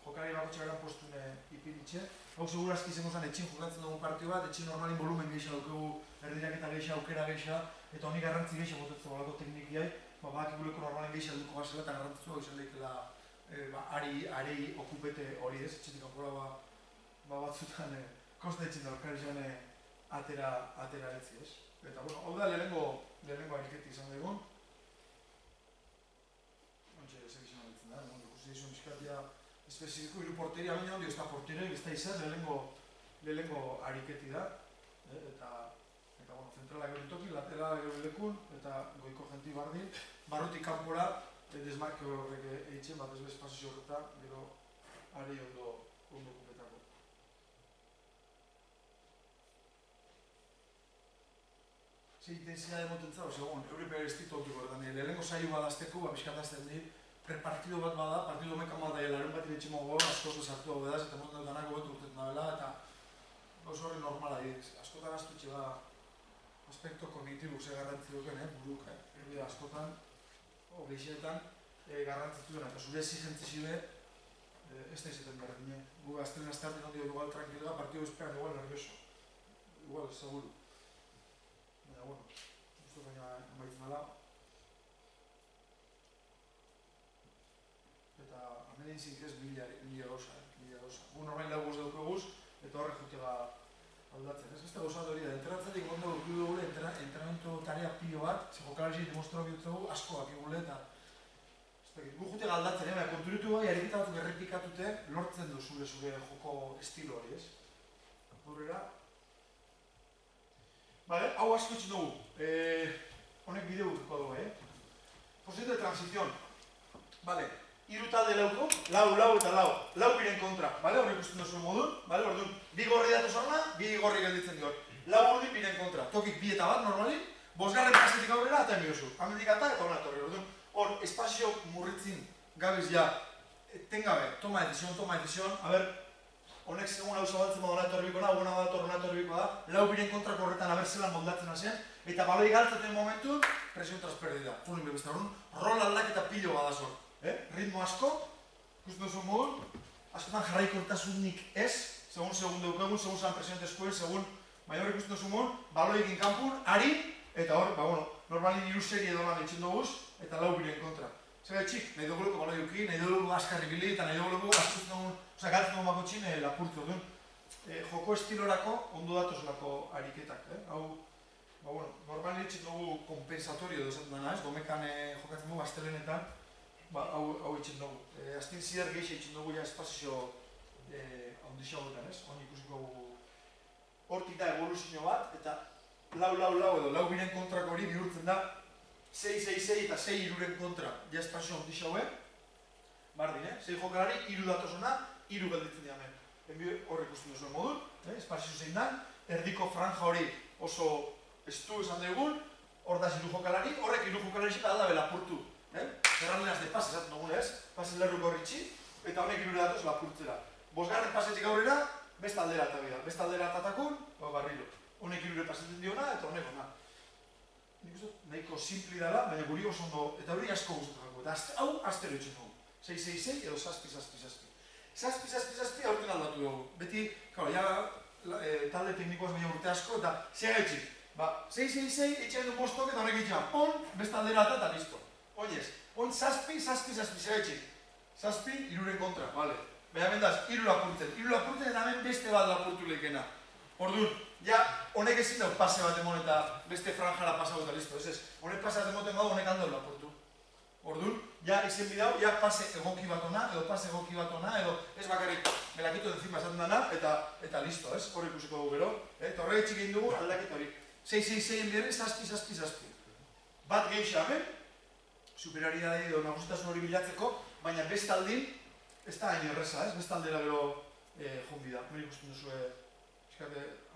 jokalari bakotxa beran postun ipinitxe. Hau segurazki izango zen etxin jokatzen dugu partio bat, etxin normalin volumen geisha dugu, erdirak eta geisha, aukera geisha, eta honi garrantzi geisha botetzen balako teknikiai, bakiguleko normalin geisha duko gazela eta garrantzua hau izan lehikela ari okupete hori ez, etxetik kanpora batzutan kosta etxin da aukera izan atera etzi ez. Eta hau da lehenengo ariketi izan dugun. Ontxe, ez egizan aritzen da, ikusi izan bizkatia espezifiko, hiru porteria, baina ondio ez da porteria, ez da izan lehenengo ariketi da. Eta zentrala gero toki, laterala gero lekun, eta goiko jenti bardin. Barrutik kanpora, desmarke horrek eitzen, bat ez bez pasizio horreta, gero ari ondo kupetako. Ze intensidade moten zau, segun, Europear Estitotiko horretan, lehenengo saio badazteko, bizkatazten dit, prepartido bat bada, partido mekan bat daia, larun bat iretximo gola, askoz sartu hau bedaz, eta moten dut danak hobetu urtetan dabela, eta gauz horre normala dira. Askotan astutxe da, aspekto kognitibuk ze garrantzi duken, buruk, erbida askotan, gehixetan garrantzitu dena, eta zure exigentzizide ez da izaten berdine. Gu aztelen azteaten ondio igual tranquila, partido bezpean igual nervioso. Igual, seguru. Baina, bueno, justo baina amaitzen ala. Eta amenein zinkez mila gauza. Gu normain lau guz daukaguz, eta horrek jutega aldatzen. Ez beste gauza hori da, entrenatzatik gondo dugu entrenamentu tarea pilo bat, ze jokalari demostro bihutzagu asko bakigule eta gu jutega aldatzen, baina konturitu bai, ariketa batzuk errepikatute lortzen du zure joko estilo hori, ez? Horrela. Bale, hau asko itxin dugu. Honek bideo gutuko dugu, Posición de transición. Bale, hiru talde lauko, lau eta lau biren kontra, bale, hori ikusten duzuen modun, bale, orduan, bi gorri datu zorna, bi gorri gelditzen dior. Lau urdi biren kontra, tokik bi eta bat normalin, bosgarren pasetik aurrera eta emiozu. Hamendik eta hona torri, orduan, hor, espazio murritzin gabiz ja, tengabe, toma edizion, a ber, honek segun hau zabaltzen badona etorribiko da, hona badona etorribiko da, lau biren kontrako horretan aber zelan moldatzen hazen, eta baloi galtzaten momentu, presion transperdida, fulin bebeste, orduan, rol aldaketa pilo badazor. Ritmo asko, ikusten duzu modun, askotan jarraikortasunik ez, segun deukegun, segun zan presidente eskuel, segun maior ikusten duzu modun, baloekin kanpun, ari, eta hor, normalin iru serie edo lan etxin duguz, eta lau biren kontra. Zer txik, nahi duguleko baloi uki, nahi duguleko askarri bili, eta nahi duguleko galtzen dugun bako txin lapurtu duen. Joko estilorako, ondo datozulako ariketak, hau, normalin etxin dugu kompensatorio edo esaten dena ez, domekan jokatzen dugu astelenetan, hau itxen dugu. Aztin zider gehiago itxen dugu ja espazio ondixo hauetan ez, honi ikusiko hortik da evoluzio bat, eta lau edo lau biren kontrako hori bihurtzen da 6-6-6 eta 6-3 kontra ja espazio ondixo haue, bardin, 6 jokalari, 3 datosona, 3 gelditzen diamen. Horre ikusten duzuen modun, espazio zein dan, erdiko franja hori oso estu esan dugun, hor da 3 jokalari, horrek 3 jokalari eta aldabe lapurtu. Zerraldeaz de pase esaten dugun ez, pase lerruko horritxi, eta honek 3 datoz lapurtzera. Bosgarren pasetik aurrera, beste aldera eta bida. Beste aldera atatakun, barrilo. Honek 3 pasetzen diona eta honek ona. Nik uste, nahiko simpli dela, baina guri oso ondo, eta hori asko guztatuko. Eta hau astero itxen dugu. 6-6-6 edo 6-6-6. 6-6-6 aurten aldatu dugu. Beti, talde teknikoaz baina urte asko, eta zega itxik. 6-6-6 itxen du bostok eta honek itxen. Beste aldera eta listo. Oinez, oin 6-6-6 zega itxik. 6-6, 3 kontra, bale. Baina mendaz, 3 lapurtzen. 3 lapurtzen eta hemen beste bat lapurtu lehikena. Orduan, ja, honek ezin dauk pase bat emon eta beste franjara pasau eta listo, ez ez. Honek pase bat emoten badu, honek handau lapurtu. Orduan, ja, izen bidau, ja, pase egoki bat ona, edo pase egoki bat ona, edo ez bakarrik melakito denzima esaten dana, eta listo, ez. Horre ikusiko dugu gero. Eta horre etxik egin dugu, aldaketa hori. 6-6-6 bierri, 6-6-6. Bat gehixea hemen, superioridade edo nagusitasun hori bilatzeko, baina bestaldin ez da hain erreza, ez? Beste aldera gero jonbi da. Hemen ikusten duzu,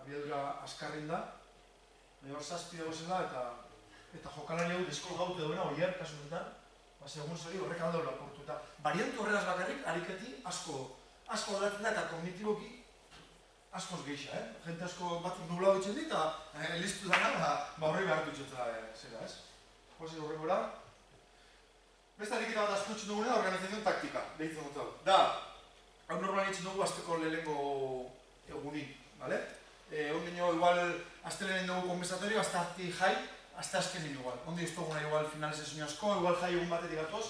abiadura askarrin da, baina hor zazpi dago zela eta jokalari hau deskolgaute duena, oier, kasu honetan, segun zori horrek aldaura portu. Eta variantu horregaz bakarrik, ariketi asko aldatzen da eta kognitiboki askoz geixa, Jente asko batzuk nublau ditzen dit, eta listu dana, horrei behar dutxeta zera, ez? Hozi horrengora. Beste ariketa bat asko etxen duguna, organizazion taktika, behitzen dut hau. Da, hau normal etxen dugu azteko lehenengo egunin, bale? Hon dino, igual, azte lehenen dugu kompensatorio, azte harti jai, azte azkenin igual. Ondi ez duguna igual finaliz ezin asko, igual jai egun batetik gatoz.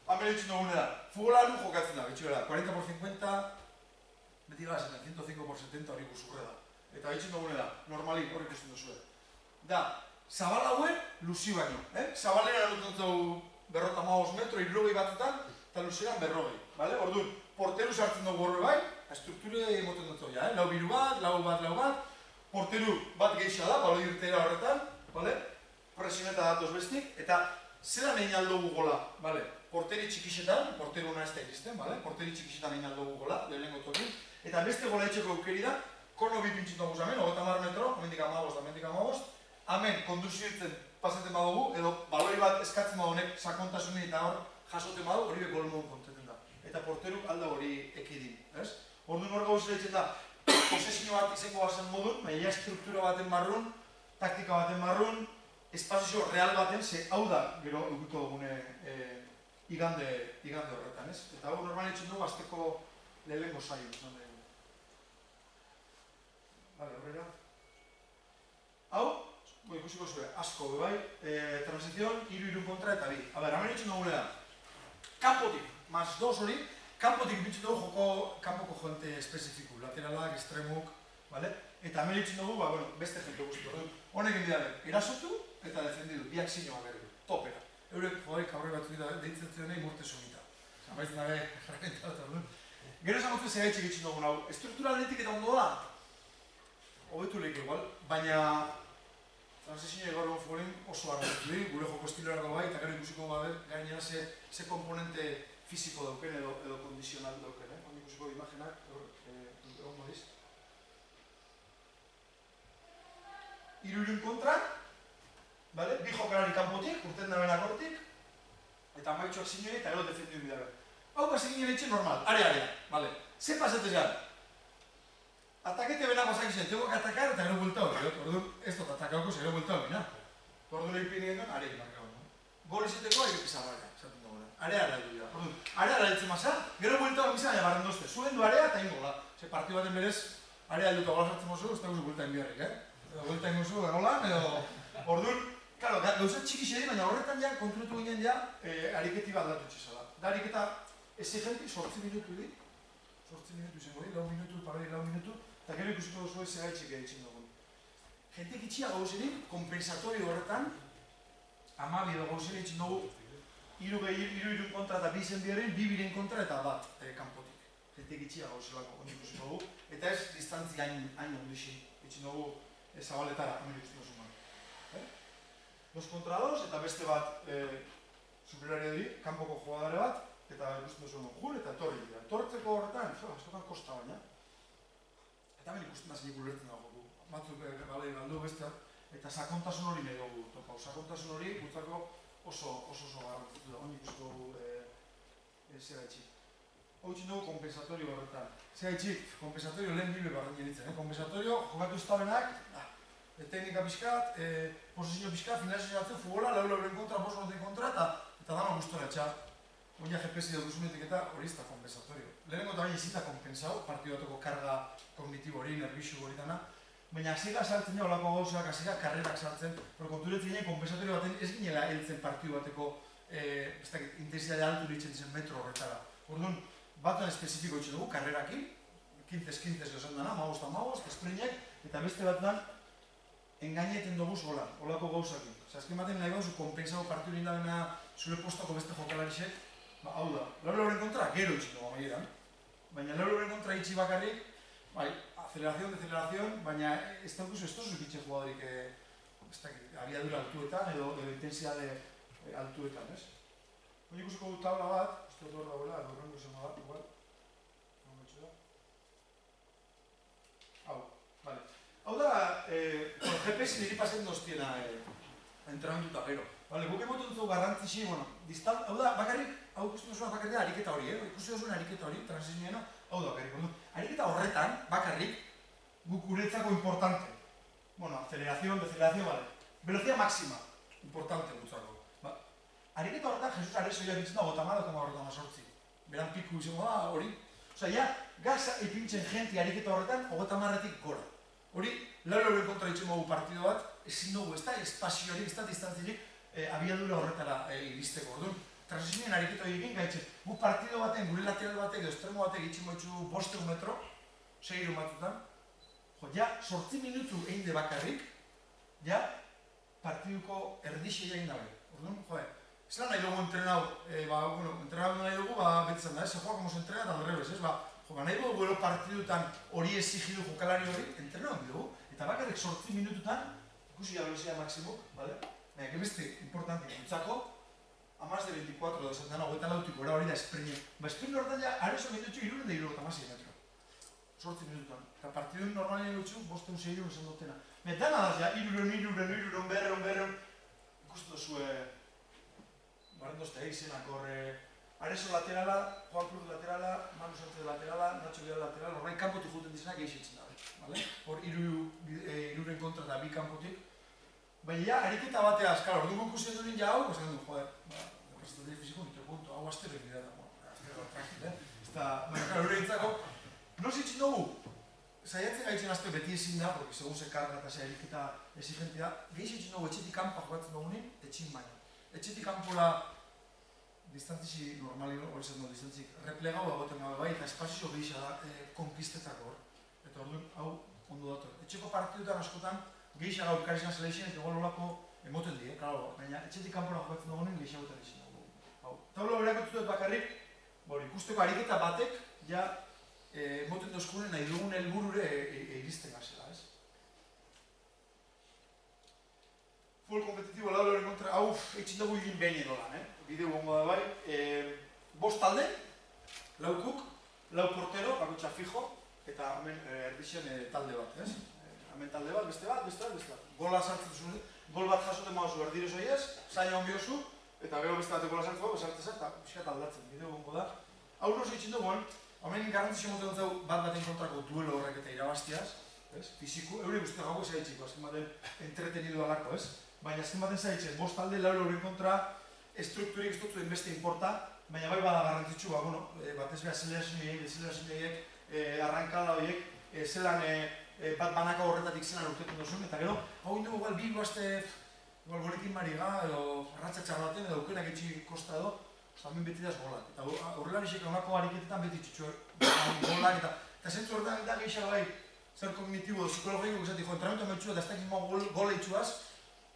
Hamer etxen duguna da, futbola nu jokatzen da, betxu gara, 40x50, beti gara, 105x70 hori guzurre da. Eta etxen duguna da, normalik horrik ez duzu. Da, zabal hauen, luzi baino, Zabalera erotzen dugu 55 metro, 60 batetan, eta luzean 40, bale? Orduan, porteru sartzen dugu horre bai, estrukture emoten dut zoia, lau biru bat, lau bat, porteru bat geixa da, baloi irtera horretan, bale? Presioneta datoz bestik, eta zelan egin aldugu gola, bale? Porteri txikixetan, porteru una ez da iristen, bale? Porteri txikixetan egin aldugu gola, lehenengo tokin, eta beste gola etxeko aukeri da, kono bi pintxit dugu zamen, 30 metro, hemendik 15, hemen konduzioetzen pasatzen badugu, edo baloi bat eskatzen badunek sakontasunik eta hor jasoten badugu, hori be gol modun konteten da. Eta porteru alda hori ekidin, ez? Orduan hor gauzera ditzen da, posesio bat izango bazen modun, baina struktura baten barrun, taktika baten barrun, espazio real baten, ze hau da, gero eguko dugune igande horretan, ez? Eta hau normal ditzen dugu, azteko lehenengo zaio. Bale, horrela. Hau, ikusiko zuen, asko, bai, transizion, irun kontra eta bi. A ber, hamen ditzen dugu da, kanpotik, más 2 hori, kanpotik bitzen dugu joko, kanpoko joante espezifiku, lateralak, extremuk, bale? Eta hamen ditzen dugu, bueno, beste jente guztu. Honek indidare, erasotu eta defendidu, biak zinua berri, topera. Eurek, jodarik aurre batzu deitzen nahi murte sumita. Zamaiz nabe, fragmentatu duen. Gero esan goztu zegaitxik ditzen dugu, hau, estruktura atletik eta ondo da, hobetu lehik igual, baina transizioa gaur egun futbolin oso arrautu di, gure joko estiloa dago bai, eta gero ikusiko gainera ze komponente fiziko dauken edo kondizional dauken, Hon ikusiko imagenak, egon modiz. Irun kontra, bi jokalari kanpotik, urten dabenak hortik, eta maitxoak zinuen eta gero defendioen bidabe. Hau pasik nire etxe normal, area, ze pasatez gara? Atakete benak osak izan, tengo que atacar eta gero bulta hori, orduan ez dut atakauko ze gero bulta hori, orduan egin genuen, areik markau. Gol izateko egin pizarraia, esaten dugu, area du dira. Orduan, area ditzen maza, gero bulta hori izan, barren dozte, zuen du area eta ingo, ze partio baten berez, area dutu gola sartzen mozu, ez da guzu bulta inbiarrik, edo bulta ingozu, egolan, edo... Orduan, claro, gauza txiki xeri, baina horretan ja, kontrutu ginen ja, ariketi bat datu txezala. Da ariketa, exigenti, 8 minutu di, 8 minutu izango di, 4 minutu, paradi 4 minutu, eta gero ikusiko duzu ez zegaitxik egin dugun. Jentek itxia gauzerin, kompensatorio horretan, 12 edo gauzerin itxin dugu, irun kontra eta bi zen biaren, bi biren kontra eta bat kanpotik. Jentek itxia gauzelako, hori ikusiko dugu, eta ez distantzi hain ondixin, itxin dugu zabaletara, hemen ikusten duzu man. 2 kontra 2, eta beste bat superiori hori, kanpoko jugadare bat, eta ikusten duzu jul eta etorri dira. Etortzeko horretan, ez dukan kosta baina. Eta hemen ikusten da zenik ulertzen dago. Batzuk galdu beste, eta sakontasun hori nahi dugu topau. Sakontasun hori gutzako oso garrantzatu da. Honi ikusiko zegaitxik. Hau txin dugu kompensatorio horretan. Zegaitxik, kompensatorio lehen bible barren jenitzen. Kompensatorio, jokatu ez tabenak, teknika pixkat, posizio pixkat, finalizazio batzen, futbola, lau-lauren kontra, bost-boten kontra, eta dama guztora etxa. Oina GPS duzunetik eta hori ez da kompensatorio. Lehenengo eta baina ezin da kompensau, partidu bateko karga kognitibo hori, nervixu hori dana, baina hasika sartzen ja olako gauzak, hasika karrerak sartzen, pero konturetzen ginen kompensatorio baten ez ginela heltzen partidu bateko intensitate altu ditzen zen metro horretara. Orduan, batan espezifiko ditzen dugu, karrerakin, 15-15 esan dana, magost, esprinek, eta beste batan engaineten dugu zolan, olako gauzakin. Azken baten nahi gauzu, kompensago partidu lindabena zure postako beste jokalarisek, hau da, lauren kontra, gero itxik dugu amaieran. Baina lauren kontra itxi bakarrik, aceleración, baina ez da guzu, ez da zuzitxe jugadorik abiadura altuetan edo intensitate altuetan, ez? Hori ikusiko du tabla bat, uste dut hor dagoela, horrengo izan bat, igual. ezin niri pasen doztiena entrenamentuta gero. Guk emoten dut garrantzitsi, hau da, bakarrik, hau ikusten duzuna bakarrik da ariketa hori, ikusten duzuna ariketa hori, transizioena, hau da bakarrik. Ariketa horretan, bakarrik, guk guretzako importante. Aceleración, deceleración, vale. Velocidad máxima, importante gutzako. Ariketa horretan, Jesus Areso ya ditzen da, 50,48. Beran piku izango da, hori. Osea, gaza ipintzen jenti ariketa horretan, 50-etik gora. Hori, lauren kontra ditzen dugu partido bat, ezin dugu, ez da espazioarik, ez da distantzirik, abiadura horretara iristeko. Orduan, transizioen ariketa hori egin gaitzen. Gu partido baten, gure lateral batek, estremo batek itzen moitzu 5 metro, 6 batutan, ja, 8 minutu egin de bakarrik, ja, partiduko erdixe egin dabe. Orduan, ez da nahi dugu entrenau, entrenau nahi dugu, betzen da, se joa como se entrena eta alrebes, ez? Nahi dugu gero partidutan hori exigidu jokalari hori, entrenau dugu, eta bakarrik 8 minututan, ikusi da velozia maksimuk, bale? Baina, beste importante, gutzako, a más de 24 da esaten dena, hogetan lautiko, hori da esprine. Esprine horretan ja, Areso mendutxu 376 metro. 8 minututan. Eta partidun normalien gutxu, 5-6 esan dutena. Dana da, ja, iruron, berron, ikustu duzue, barrendozte izenak horre, Areso laterala, Juan Cruz laterala, Manu Sánchez laterala, Nacho Vidal laterala, horrein kanpotik juten dizenak eixetzen dabe. Hor, iruren kontra eta 2 kanpotik. Baina, ja, ariketa batea, eskala, orduan ikusten duen ja hau, esan duen, representante fiziko, nitro punto, hau aztero egin da, aztero tranquil, ez da, baina, hori entzako, no zitzen dugu, saiatzen gaitzen azte beti ezin da, porque segun se karga eta ze ariketa exigentia, gehizitzen dugu etxetik kanpa jokatzen dugunin, etxin baina. Etxetik kanpora distantzi normali, hori zen du, distantzi replegau egoten gabe bai, eta espazio gehisa da konkistetako hor. Eta orduan, hau ondo dator. Etxeko partidutan askotan, gehisa gaur karizena seleixen eta igual olako emoten di, baina etxetik kanpora jokatzen dugunin gehisa goten ezin dugu. Taula horiak dut bakarrik, ikusteko ariketa batek, ja, emoten dozkunen nahi dugun helburure iristen gazela, ez? Futbol kompetitibo lauren kontra, hau, etxin dugu egin behin edolan, bideo gongo da bai. 5 talde, 4 kuk, 4 portero, bakotxa fijo, eta hemen erdixen talde bat, ez? Hemen talde bat, beste bat. Gola sartzen zuen, gol bat jasoten mauzu erdire zoiez, zaina ongi osu, eta gero beste bat gola sartzen dugu, sartzen eta pixkat aldatzen, bideo gongo da. Hau noz egin dugun, hemen garantzio moten dut bat baten kontrako duelo horrek eta irabaztiaz, fiziku, eure guzti gauko zaitxiko, azken baten entretenidu alako, ez? Baina azken baten zaitzen, 5 talde, 4 horren kontra, estrukturik ez dut zuen beste importa, baina bai bada garrantzitsu, batez behar zelerazioiek, arrankada horiek, zelan bat banaka horretatik zelan urtetan duzun, eta gero, hau indugu gal bi guazte, golekin mariga, edo arratzatxar baten, edo aukenak etxi kosta edo, hemen beti daz golak. Eta horrelan isek honako ariketetan beti txutxo golak, eta zentzu horretan da gehiago bai, zer kognitibo, psikologiko gizati, entrenamentu emetxua, eta ez dakit moa gola itxuaz,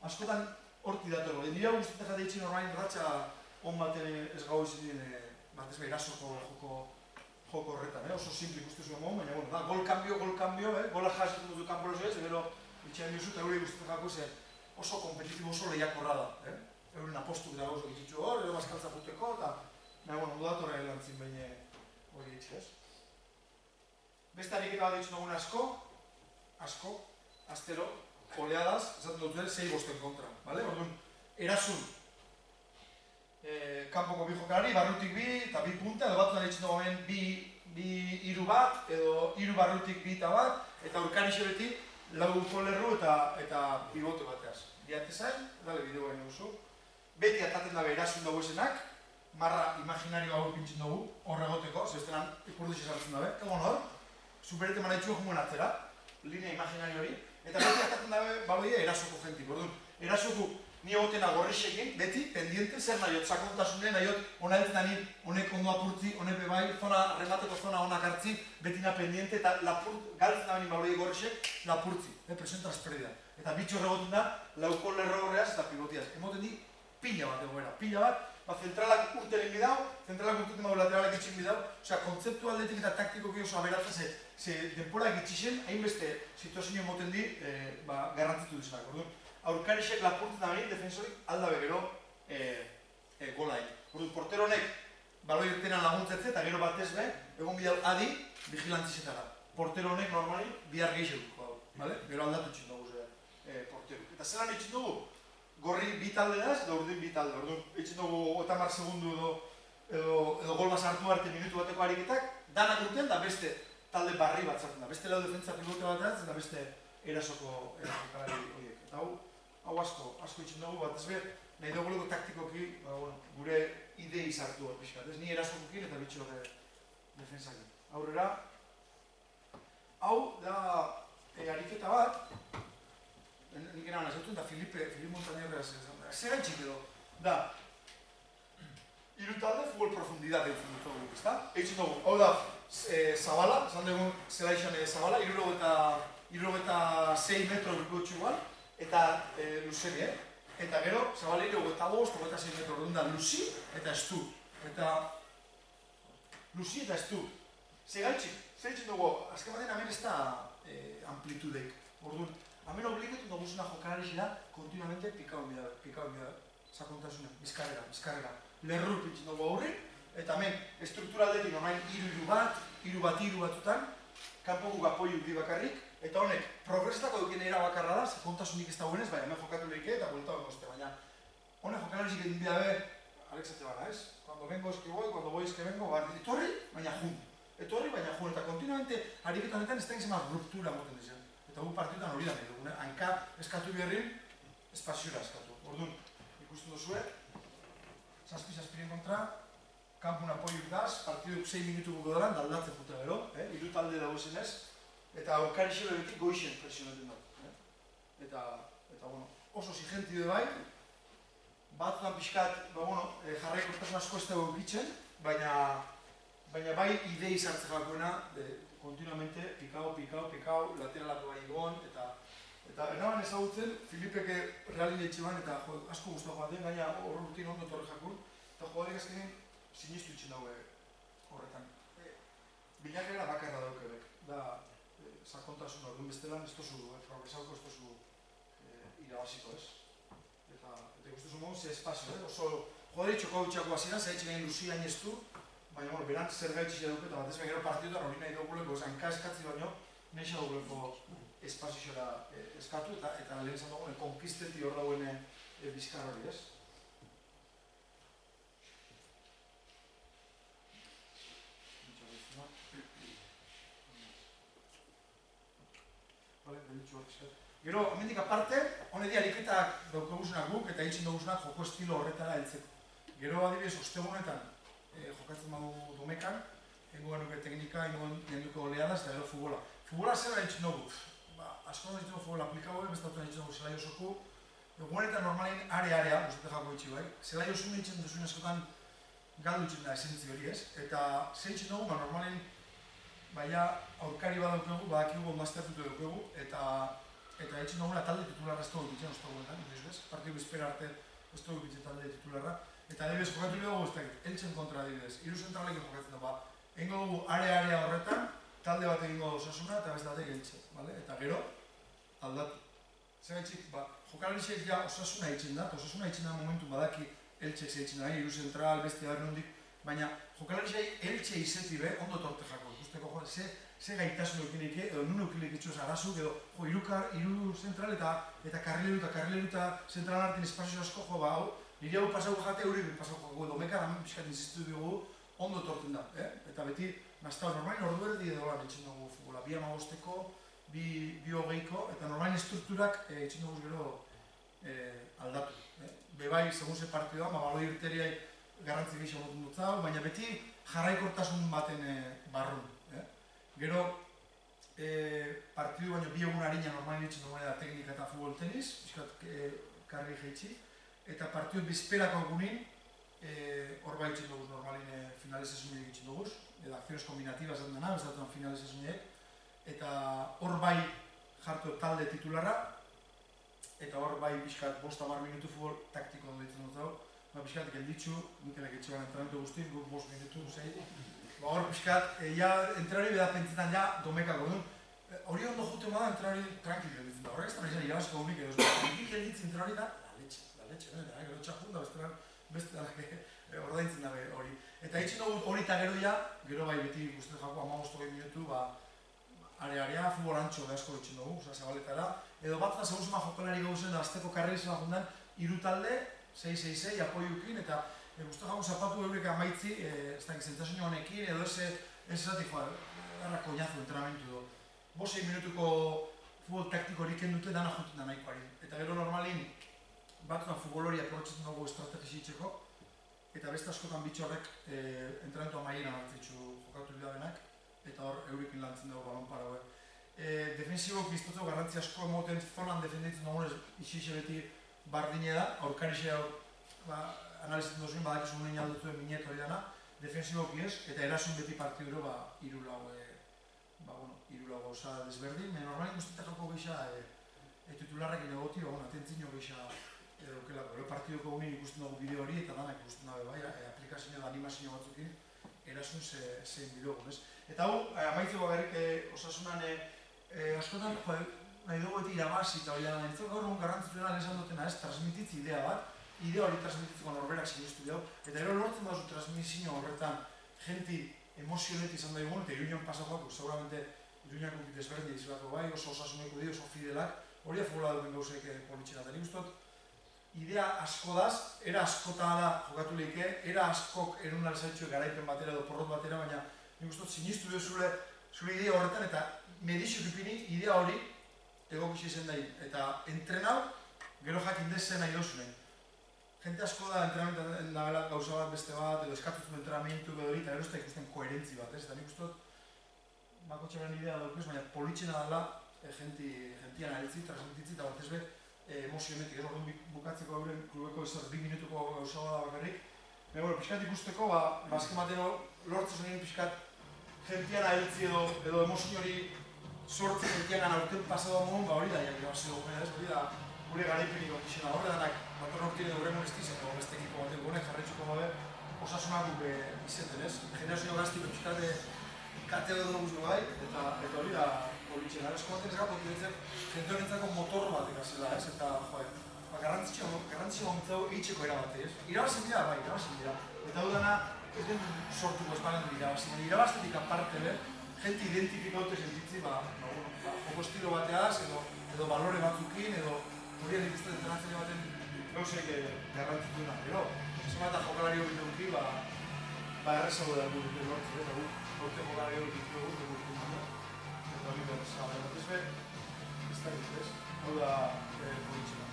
askotan horti dator. Nire hau guztetak jate itxin horrein ratxa on baten ez gau izin batez behar irasoko joko horretan, oso simple ikustu zuen mogu, baina bueno, da, gol kambio, gola jasatzen duzu kanporo zoiz, gero itxean diuzu eta eure guztetak jako zen oso kompetitibo, oso lehiakorra da, euren apostuk da oso gitxitzu hor, ero bazkaltza juteko, eta nahi, bueno, ondo datorra lantzin baina hori itxez. Beste ariketa bat ditzu dugun asko, astero, oleadas, esaten dut duen, 6-5 kontra, bale? Orduan, erasun, kanpoko 2 jokalari, barrutik 2 eta 2 punta, edo batu nahi ditzu dugun 2-3 bat, edo 3 barrutik 2 eta bat, eta urkanixe beti, 4 kolerru eta pivote bateaz. Diate zain, dale bideo baino duzu. Beti ataten dabe erasun dugu esenak, marra imaginarioa hor pintzen dugu, horregoteko, zestenan ipurduxe sartzen dabe, egon hor, superete manaitxua jungen atzera, linea imaginario hori, eta beti ataten dabe baloia erasoko jentik, orduan, erasoko ni egotena gorrixekin, beti, pendiente, zer nahiot, sakontasunen, nahiot, hona ez dani, honek ondo apurtzi, honek bebai, remateko zona honak hartzi, betina pendiente, eta galtzen da beni baloia gorrixek, lapurtzi, presión transperida. Eta bitxo horregoten da, 4 lerro horreaz eta pivotiaz. Emoten di, pila bat egoera, pila bat, zentralak urteren bidau, zentralak urteten badu lateralak itxen bidau, osea, kontzeptu aldetik eta taktikoki oso aberatza ze denporak itxixen, hainbeste situazio emoten di, garrantzitu dizenak, orduan. Aurkarixek lapurtzen da behin, defensorik aldabe gero golai. Orduan, portero honek baloi irtenan laguntzetze eta gero batez be, egon bidau adi, vigilantzizetara. Portero honek normali, bihar gehixetuko, gero aldatu txin dugu zera. porteru. Eta zelan itxin dugu, gorri bi talde daz, eta urdin bi talde. Orduan, itxin dugu 30 segundu edo gol bat sartu arte minutu bateko ariketak, danak urten da beste talde barri bat zartzen da. Beste lau defentsa pilote bat ez, eta beste erasoko jokalari horiek. Eta hau asko itxin dugu, bat ez behar, nahi duguleko taktikoki gure idei sartu hor pixkat. Ez ni erasokokin eta bitxo defensakin. Aurrera, hau da ariketa bat, nik eran azaltuen da Filipe Montañerra zer gaitxik edo, da, hiru talde futbol profundidad eitzen dugu, ezta? Eitzen dugu, hau da, Zabala, esan dugu zelaixan Zabala, 76 metro gutxu igual, eta Luzeri, eta gero, Zabala 75-76 metro orduan da Luzi eta Estu. Eta Luzi eta Estu. Zer gaitxik, zer eitzen dugu, azken batean hemen ez da amplitudek. Orduan, hemen obligetu dugu zuna jokalari da kontinuamente pikau bida, sakontasuna, bizkarrera. Lerrur pintzen dugu aurri, eta hemen estrukturaldetik orain hiru batutan, kanpoko apoiu bi bakarrik, eta honek progresetako duken era bakarra da, sakontasunik ez dagoenez, baina hemen jokatu lehike eta buelta bengoste, baina honek jokalarik egin bida be, Alexa Tebana, ez? Cuando vengo es que voy, cuando voy es que vengo, etorri, baina jun, eta kontinuamente ariketan honetan ez da gizema ruptura moten dizen. Eta gu partidutan hori da nahi dugu, hanka eskatu beharrin, espaziora eskatu. Orduan, ikusten duzue, zazpiren kontra, kanpun apoiuk daz, partiduk 6 minutu guko doran, daldatzen jute gero, hiru talde dago zenez, eta aurkari xelo betik goixen presionaten dago. Eta bueno, oso zigenti du bai, batzutan pixkat, jarraikortasun asko ez dago gitzen, baina bai idei sartze jakoena, kontinuamente, pikau, lateralako bai egon, eta eraban ezagutzen, Filipeke realin eitxeban, eta asko guztua joaten, gaina hor rutin ondo torre jakun, eta joatek azkenean sinistu itxen dago horretan. Bilakera bakarra daukebek, da sakontasun orduan bestelan ez tozu, progresauko ez tozu irabaziko ez. Eta ikustu zuen ze espazio, oso joaderi txoko hau hasieran, zaitzen egin Luzia inestu, baina berant zer gaitxizia duke, eta batez gero partidutan hori nahi duguleko, hanka eskatzi baino, nahi duguleko espaziora eskatu, eta lehen zan dugu, konkisteti hor dagoen bizkar hori, ez? Gero, hemendik aparte, honedi ariketak daukaguzunak guk, eta hitzen duguzunak joko estilo horretara heltzeko. Gero, adibidez, ostegunetan jokatzen badugu domekan, hengo genuke teknika, hengo genuke oleadaz, eta gero futbola. Futbola zer da hitzen dugu? Asko da hitzen dugu futbola aplikau, bestatu hitzen dugu zelai osoko. Egunetan normalin are-area, guztetak jako hitzi bai. Zelai osuna hitzen duzun eskotan galdu hitzen da esentzi hori ez. Eta zer hitzen dugu, normalin baina aurkari badaukegu, badakigu ondaztertutu dugu, eta hitzen dugula talde titularra ez dugu bitzen ostegunetan, partidu bizpera arte ez dugu bitzen talde titularra. Eta adibidez, jokatu dugu guztak, eltzen kontra adibidez, hiru zentralekin jokatzen dugu, egingo dugu are-area horretan, talde bat egingo Osasuna eta beste batek eltzen, eta gero, aldatu. Zer gaitxik, jokalariak ja Osasuna eitzen da, Osasuna eitzen da momentu badaki eltzek zeitzen da, hiru zentral, beste barri nondik, baina jokalariak eltze izeti be, ondo torte jako, ikusteko ze gaitasun eukinik, edo nun eukinik itxoz arazuk, edo hiru zentral eta karrileru eta zentral artin espazio asko jo hau, nire hau pasau jate hori pasau domekan hamen pixkat insistu dugu ondo torten da, eta beti naztau normain ordu erdi edo lan etxen dugu futbola, 2:15, 2:20, eta normain estrukturak etxen dugu gero aldatu. Bebai, segun ze partidua, baloi irteriai garrantzi gehiago moten dut zau, baina beti jarraikortasun baten barrun. Gero, partidu baino 2 egun harina normalin etxen dugu da teknika eta futbol tenis, pixkat karri jeitzi, eta partidu bizperako egunin, hor baitzen dugu normalin finalizazioa egiten dugu, eta akziones kombinatibas den dena, bezatuan finalizazioa eta hor bai jartu talde titularra, eta hor bai pixkat 5-10 minutu futbol taktiko ditzen dut dago, pixkat gelditzu, Mikelek etxeban entrenatu guztin, guk 5 minutu, 6, hor pixkat, entrenari beda pentsetan ja domekako duen, hori ondo jute moda entrenari tranquilo ditzen da, horrek ez da nahi irabazko unik edo, nik gelditzen entrenari da, la leche, gero txapun da, beste ordaintzen dabe hori. Eta hitzen dugu hori eta gero ja, gero bai beti guztetan jako 15-20 minutu, area, futbol antxo behazko ditxen dugu, zabaletara, edo bat da seguzuma jokalari gauzen da azteko karri izan jundan, 3 talde, 6-6-6, apoiukin, eta guztu jago zapatu eurek amaitzi, ez da, zentzazio honekin, edo ez esatik, garra koñazu entrenamentu edo. 5-6 minutuko futbol taktikorik endute dana joten da nahikoari. Eta gero normalin, batzuan futbol hori aprobetxetzen dugu estrategizitzeko, eta beste askotan bitxo horrek entrenamentu amaieran hartzitzu jokatu bidabenak, eta hor eurekin lantzen dugu balon paraue. Defensibok biztotu garrantzi asko emoten zonan defenditzen dugu ixixe beti bardine da, aurkarixe analizatzen duzuen badakizu munen aldotuen mineto hori dana, defensibok ez, eta erasun beti partiduro irulau gauza desberdin, normalin guztetak joko geisha titularrekin egoti, atentzino geisha edukelako. Ero partidoko gunin ikusten dugu bideo hori eta danak ikusten dabe bai, aplikazio da animazio batzukin erasun zein bideogun, ez? Eta hau, amaitzeko bakarrik osasunan askotan, nahi dugu beti irabazi eta hori da, entzok gaur egun garrantzitsuena esan dutena ez, transmititzi idea bat, idea hori transmititzeko norberak sinistu dugu, eta gero lortzen dauzu transmisio horretan jenti emozionet izan daigun, eta Iruñan pasatuak, seguramente Iruñako desberdin izilako bai, oso osasuneko di, oso fidelak, hori afogola duten gauzek politxera. Eta nik ustot, idea asko daz, era askota da jokatu lehike, era askok erun alzaitxue garaipen batera edo porrot batera, baina nik ustot sinistu dugu zure idea horretan, eta medixo ipini idea hori egokixi izen dain. Eta entrenau, gero jakin dezen nahi dozunen. Jente asko da entrenamentu nabela gauza bat beste bat, edo eskatutzen entrenamentu edo hori, eta gero ez da ikusten koherentzi bat, ez? Eta nik ustot, bako txabaren idea daukez, baina politxena dela gentian aritzi, transmititzi eta bat ezbe emozionetik, ez orduan bukatzeko euren klubeko izor 2 minutuko gauza da bakarrik. Baina, pixkat ikusteko, azken batero lortzen zenien pixkat gentian aritzi edo emozio hori sortzen gentian aurten pasado mogun, hori da, hori da gure garaipenik okizena horre danak bator nortien edo gure monestiz, eta beste ekipo batek gunek jarraitzuko gabe osasunak guk izeten, ez? Generazio gaztiko pixkat kateo dugu bai, eta hori da politxena. Esko baten ez gato diretzen, jente horrentzako motor bat egazela, ez? Eta, garrantzio hontzau eitzeko erabate, ez? Irabazien dira, bai, irabazien dira. Eta hau dana, ez den sortuko esparen dira irabazien. Irabaztetik aparte, jente identifikaute sentitzi, joko estilo bateaz, edo balore batzukin, edo horien ikusten entrenatzaile baten gauzek garrantzituena. Gero, ez bat jokalari hori duki, errezago da gure lortzen, eta guk horte jokalari hori dugu dugu eta hori behar zabe. Ez be, ez da ez, hau da politxena.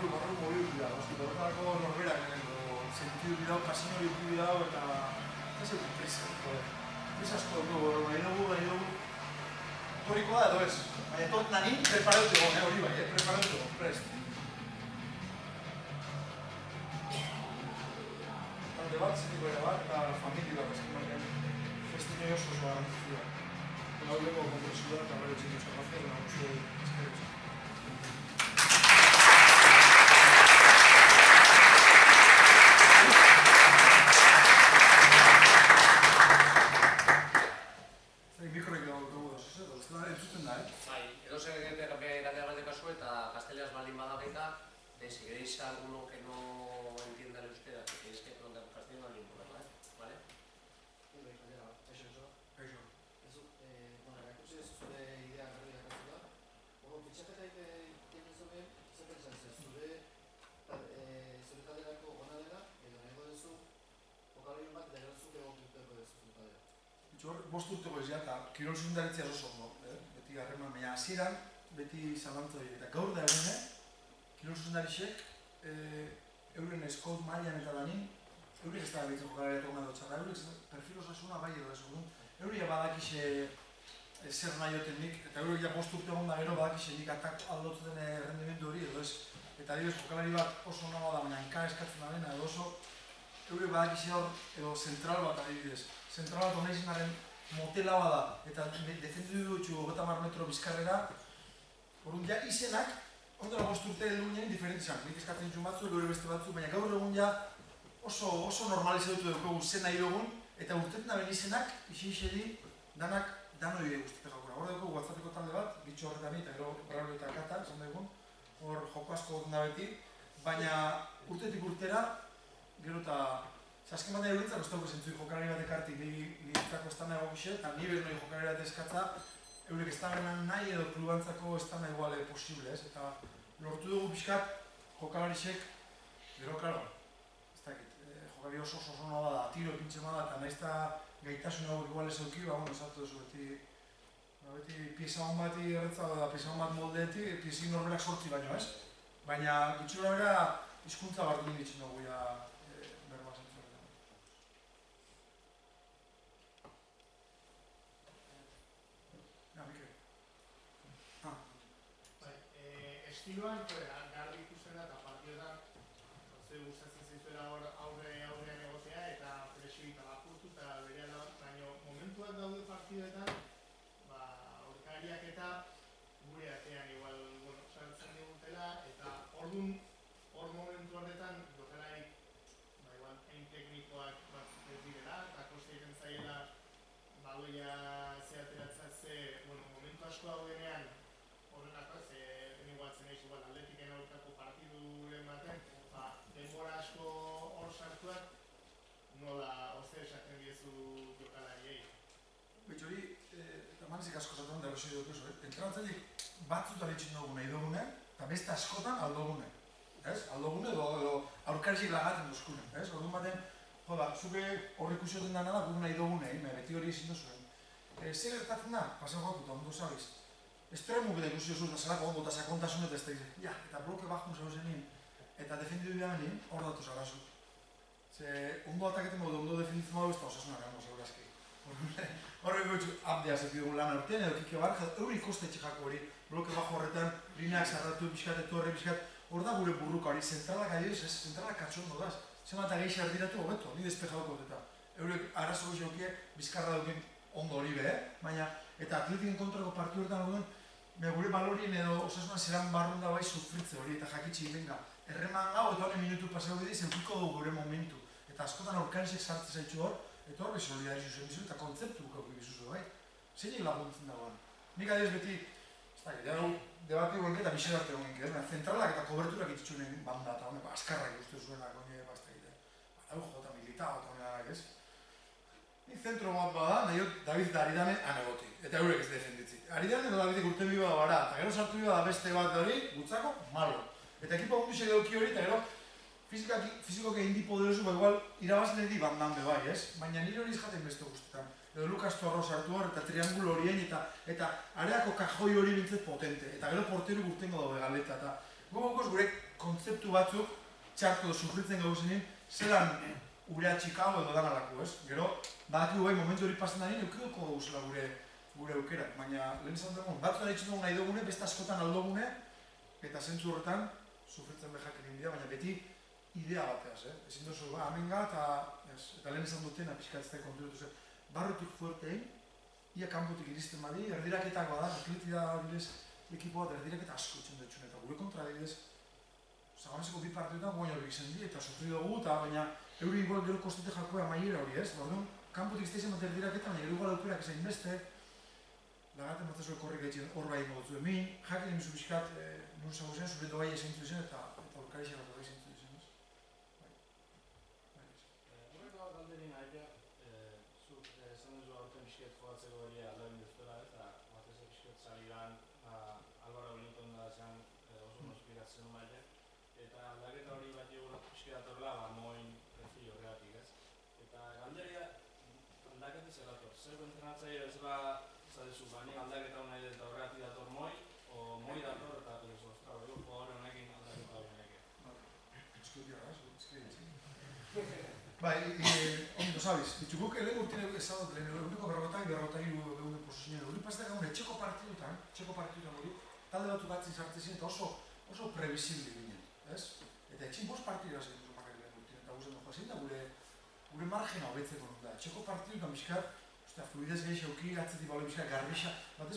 Barru mobilu dira, horretako norberak sentidu dira, pasin hori dira, eta ez dut presa, presa asko dugu, nahi dugu, torikoa da edo ez, baina tot nanin preparatu egon, hori bai, preparatu egon, prest. Talde bat, zetiko ere bat, eta familia bat, ezkin batean, festine oso garrantzia. Hau lego kompresu da, eta bere txekin txarrazia, eta guzti eskerretzu. Si queréis alguno que no entienda el euskera, que tenéis que preguntar en castellano, no hay ningún problema, ¿vale? Bueno, irakursi zure idea garri dakatzula. Fitxaketak egin zuen, zer pentsatzen zure talderako ona dela, edo nahiago duzu jokalari bat eta gero zuk egokituko duzu zure taldera. 5 urteko ez eta kirol zuzendaritzia oso ondo, beti harreman, baina hasieran beti zalantza hori, eta gaur da egune, kirol zuzendarixek euren eskout mailan eta danin, eurek ez da behitzen jokalari eta gona dutxarra, eurek perfil osasuna bai edo ez dugun, eurek badakixe zer nahi oten nik, eta eurek ja 5 urte egon da gero badakixe nik atak aldotzen rendimendu hori edo ez, eta adibidez jokalari bat oso nagoa da, baina enka eskatzen da bena edo oso eure badakize hor, edo zentral bat adibidez. Zentral bat hona izenaren motela bada, eta defendu dutxu 30 metro bizkarrera, orduan ja izenak, ondela 5 urte helduinen diferentizan. Nik eskatzen ditun batzuk, geure beste batzuk, baina gaur egun ja oso normalizatutu dugu zen nahi dugun, eta urtetan aben izenak, isi danak dano ide guztietak gaukura. Hor dugu WhatsAppeko talde bat, bitxo horretan eta gero Braulio eta Kata, esan dugun, hor joko asko da beti, baina urtetik urtera, gero eta azken batean eurentzako ez dugu zentzuik jokalari bat ekartik niretzako ez dana egokixe, eta nire noi jokalari bat eskatza, eurek ez dana nahi edo klubantzako ez dana iguale posible, ez? Eta lortu dugu pixkat jokalarisek, gero, klaro, ez dakit, jokalari oso zona da, tiro pintxe bada, eta nahiz eta gaitasun hau igual ez euki, ba, esatu duzu beti pieza hon bati erretza da, pieza hon bat moldeeti, piezin norberak sortzi baino, ez? Baina, gitxura bera, hizkuntza bat duen ditzen dugu ya berba zentzuetan. Ja, Mikel. Estiloan, garbi ikusten da eta partidetan, ze gustatzen zaizuela aurrean egotea eta presio eta lapurtu eta berehala, baina momentuak daude partidetan, aurkariak eta gure atean igual, sartzen digutela, eta hor momentu horretan jokalarik igual hain teknikoak batzuk ez direla, eta koste egiten zaiela baloia zehateratzea momentu asko daudenean horrelako igual zeneiz igual Atletiken aurkako partiduren baten, denbora asko hor sartuak nola oze esaten diezu jokalariei. Hori, Manezik asko zaten da erosi dut oso, entrenatzaileek batzutan itxin dugu nahi dugune, eta beste askotan aldogune. Aldogune edo aurkarisik lagaten duzkune. Orduan baten, zuke horrek usioten dana da, gugu nahi dugune, beti hori ezin duzuen. Zer gertatzen da, pasan joak eta ondo zabiz. Estremu bide ikusi duzuz, da zelako ondo eta sakontasunet ez da izan. Ja, eta bloke bajun zau zenin, eta defendidu behar nien, hor datu zarazu. Ondo ataketen modu, ondo defenditzen modu ez da osasuna gano, segurazki. Horrek gotxu abdea zeti dugun lan aurtean edo kike barra, euri kostetxe jako hori, bloke bajo horretan, lineak zarratu pixkat, etorre pixkat, hor da gure burruka hori, zentralak adibidez ez, zentralak katxondo daz. Zeman eta gehi ardiratu hobeto, ni despejauko eta. Eurek arazo gozi hokie, bizkarra duken ondo hori be, baina, eta Atletiken kontrako partiu horretan duen, gure balorien edo osasunan zeran barrun da bai sufritze hori, eta jakitxe itenga. Erreman gau eta hori minutu pasau bidiz, eukiko dugu gure momentu. Eta askotan aurkarisek sartze zaitxu hor, eta horre solidari zuzen bizu eta kontzeptu bukauki bizuzu, bai? Zeinek laguntzen dagoen. Nik adiz beti, ez da, debati guen eta bixer arte guen, zentralak eta koberturak itxunen banda eta honek, askarrak uste zuenak, oine, basta egite. Badau jota militao eta honek, ez? Ni zentro bat bada, nahi David eta Aridane anegoti, eta eurek ez defenditzi. Aridane eta Davidek urte bi bada bara, eta gero sartu bi bada beste bat hori, gutzako, malo. Eta ekipa gunduzek eduki hori, eta gero, fizikoak egin di poderosu, igual irabazle di bandan be bai, ez? Baina nire hori izjaten beste guztetan. Edo Lucas Torro sartu hor, eta triangulo horien, eta areako kajoi hori bintzet potente. Eta gero porteru gurtengo dago galeta, eta gogokoz gure kontzeptu batzuk txartu sufritzen gauzenin, zelan urea txikao edo dan alako, ez? Gero, badakigu bai, momentu hori pasen darien, eukidoko gauzela gure eukerak. Baina, lehen izan dugu, batzutan itxen dugu nahi dugune, beste askotan aldogune, eta zentzu horretan, sufritzen behak egin dira, baina beti idea bateaz, ezin duzu, amenga eta lehen izan dutena pixkatzea konturetu zen. Barrutik fuertein, ia kanpotik iristen badi, erdiraketak bada, Atleti da adibidez ekipo bat erdiraketa asko txen dutxun, eta gure kontra adibidez Zagoneseko bi partiduetan guain hori izen di, eta sufri dugu, baina euri igual gero kostete jakoa maiera hori, ez? Orduan, kanpotik izteizen bat erdiraketa, baina gero igual aukerak ezain beste, lagaten bat zuen korrik egiten hor bai ingo dutzu. Min, jakin emizu pixkat, nun zagozen, zure dogai ezain zuzen, eta aurkarixen bat ezain zuzen. Galderin aia, zuk esan duzu aurten pixket jogatzeko hori aldabin duztela, eta batez pixket saliran Alvaro Benito da zen oso inspiratzen maile, eta aldaketa hori bat egin pixket atorla, moin perfil horregatik, ez? Eta galderia aldaketa zelator, zer entrenatzaile ez ba, zadezu, nik aldaketa hona edo eta horregatik dator moi, o moi dator eta peloso, ostra, hori jugadore honekin aldaketa hori honekin. Bai, ondo sabiz, bitxukuk lehen urtine ezagot lehen, urteko berrogetak egun posizioen hori pastak egun etxeko partidutan hori, talde batzuk batzin sartzen ziren eta oso previsibli ginen, ez? Eta etxin bost partidua zen duzu makari lehen urtine, eta guztien joa, zein da gure margena hobetzeko nun da. Txeko partidutan bizkar, fluidez gehiago euki, atzetik baloi bizkar, garbixa, bat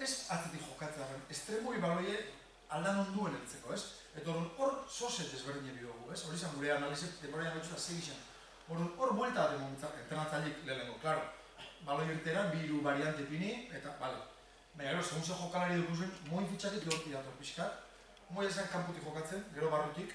ez atzetik jokatzea, estremoi baloie aldan onduen eltzeko, ez? Eta hor sozet ezberdine bidugu, ez? Hori izan gure analizet, demora betxuta segixen. Hor buelta bat emon entrenatzailik lehenengo, klaro. Baloi irteran, biru variante pini, eta, bale. Baina, gero, segun ze jokalari dukuzuen, moi fitxaket lehorti dator pixkat. Moi ezan kanputik jokatzen, gero barrutik.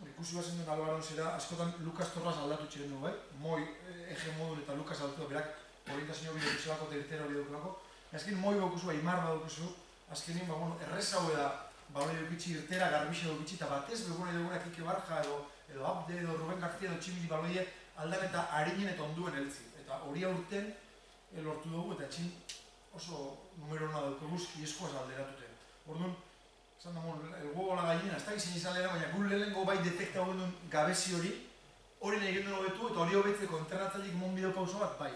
Ikusi bazen duen Alvaron zera, askotan Lukas Torras aldatu txiren du, bai? Moi ege modun eta Lukas aldatu da, berak orientazio bide duzelako eta irtera hori dukelako. Azken moi badukuzu, Aimar badukuzu, azkenin, errez hau da baloi dukitzi irtera, garbixa dukitzi, eta batez beguna eduguna Kike Barja edo Abde edo Ruben García edo Tximili baloie aldan eta harinen eta onduen heltzi. Eta hori aurten lortu dugu eta txin oso numero hona daukaguz ieskoaz alderatute. Orduan, esan da, el huevo la gallina, ez da gizien izan lehena, baina gu lehenengo bai detekta duen gabezi hori nahi egin duen hobetu eta hori hobetzeko entrenatzailik mon bideo pauso bat, bai.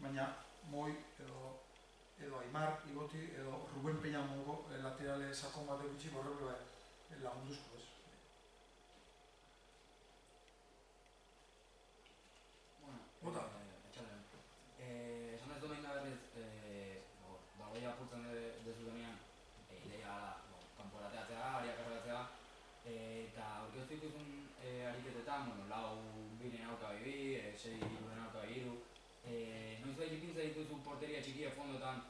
Baina, moi edo Aimar, Igoti, edo Ruben Peña mongo laterale sakon bat egitzi, borrebe bai lagunduzko, ez. Bota? Esan ez domein da berriz, baloi apurtzen dezu denean, ideia kanporateatzea, ariak erratzea, eta aurkeztu dituzun ariketetan, lau binen auka bibi, 6 iruren auka biru, noiz behar ipintza dituzu porteria txikia fondotan,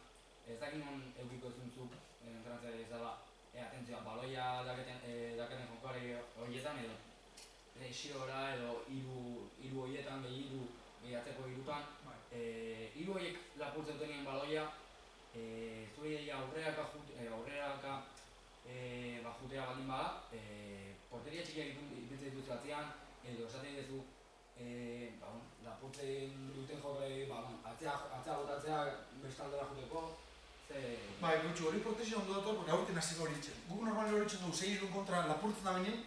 ez dakit non eukiko zuntzuk entrenatzea ezala, atentzioa, baloia dakaten jonkari horietan edo presiora edo hiru horietan, gehi atzeko hirutan, hiru horiek lapurtzen dutenien baloia, zuri aurreraka jutea baldin bada, porteria txikiak ipintza dituzu atzean, edo esaten duzu lapurtzen duten jokari atzea botatzea bestaldera juteko, Bai, gutxu, hori protesio ondo dator, porque aurten hasiko hori itxen. Guk normalen hori itxen dugu, 6 kontra lapurtzen da benin,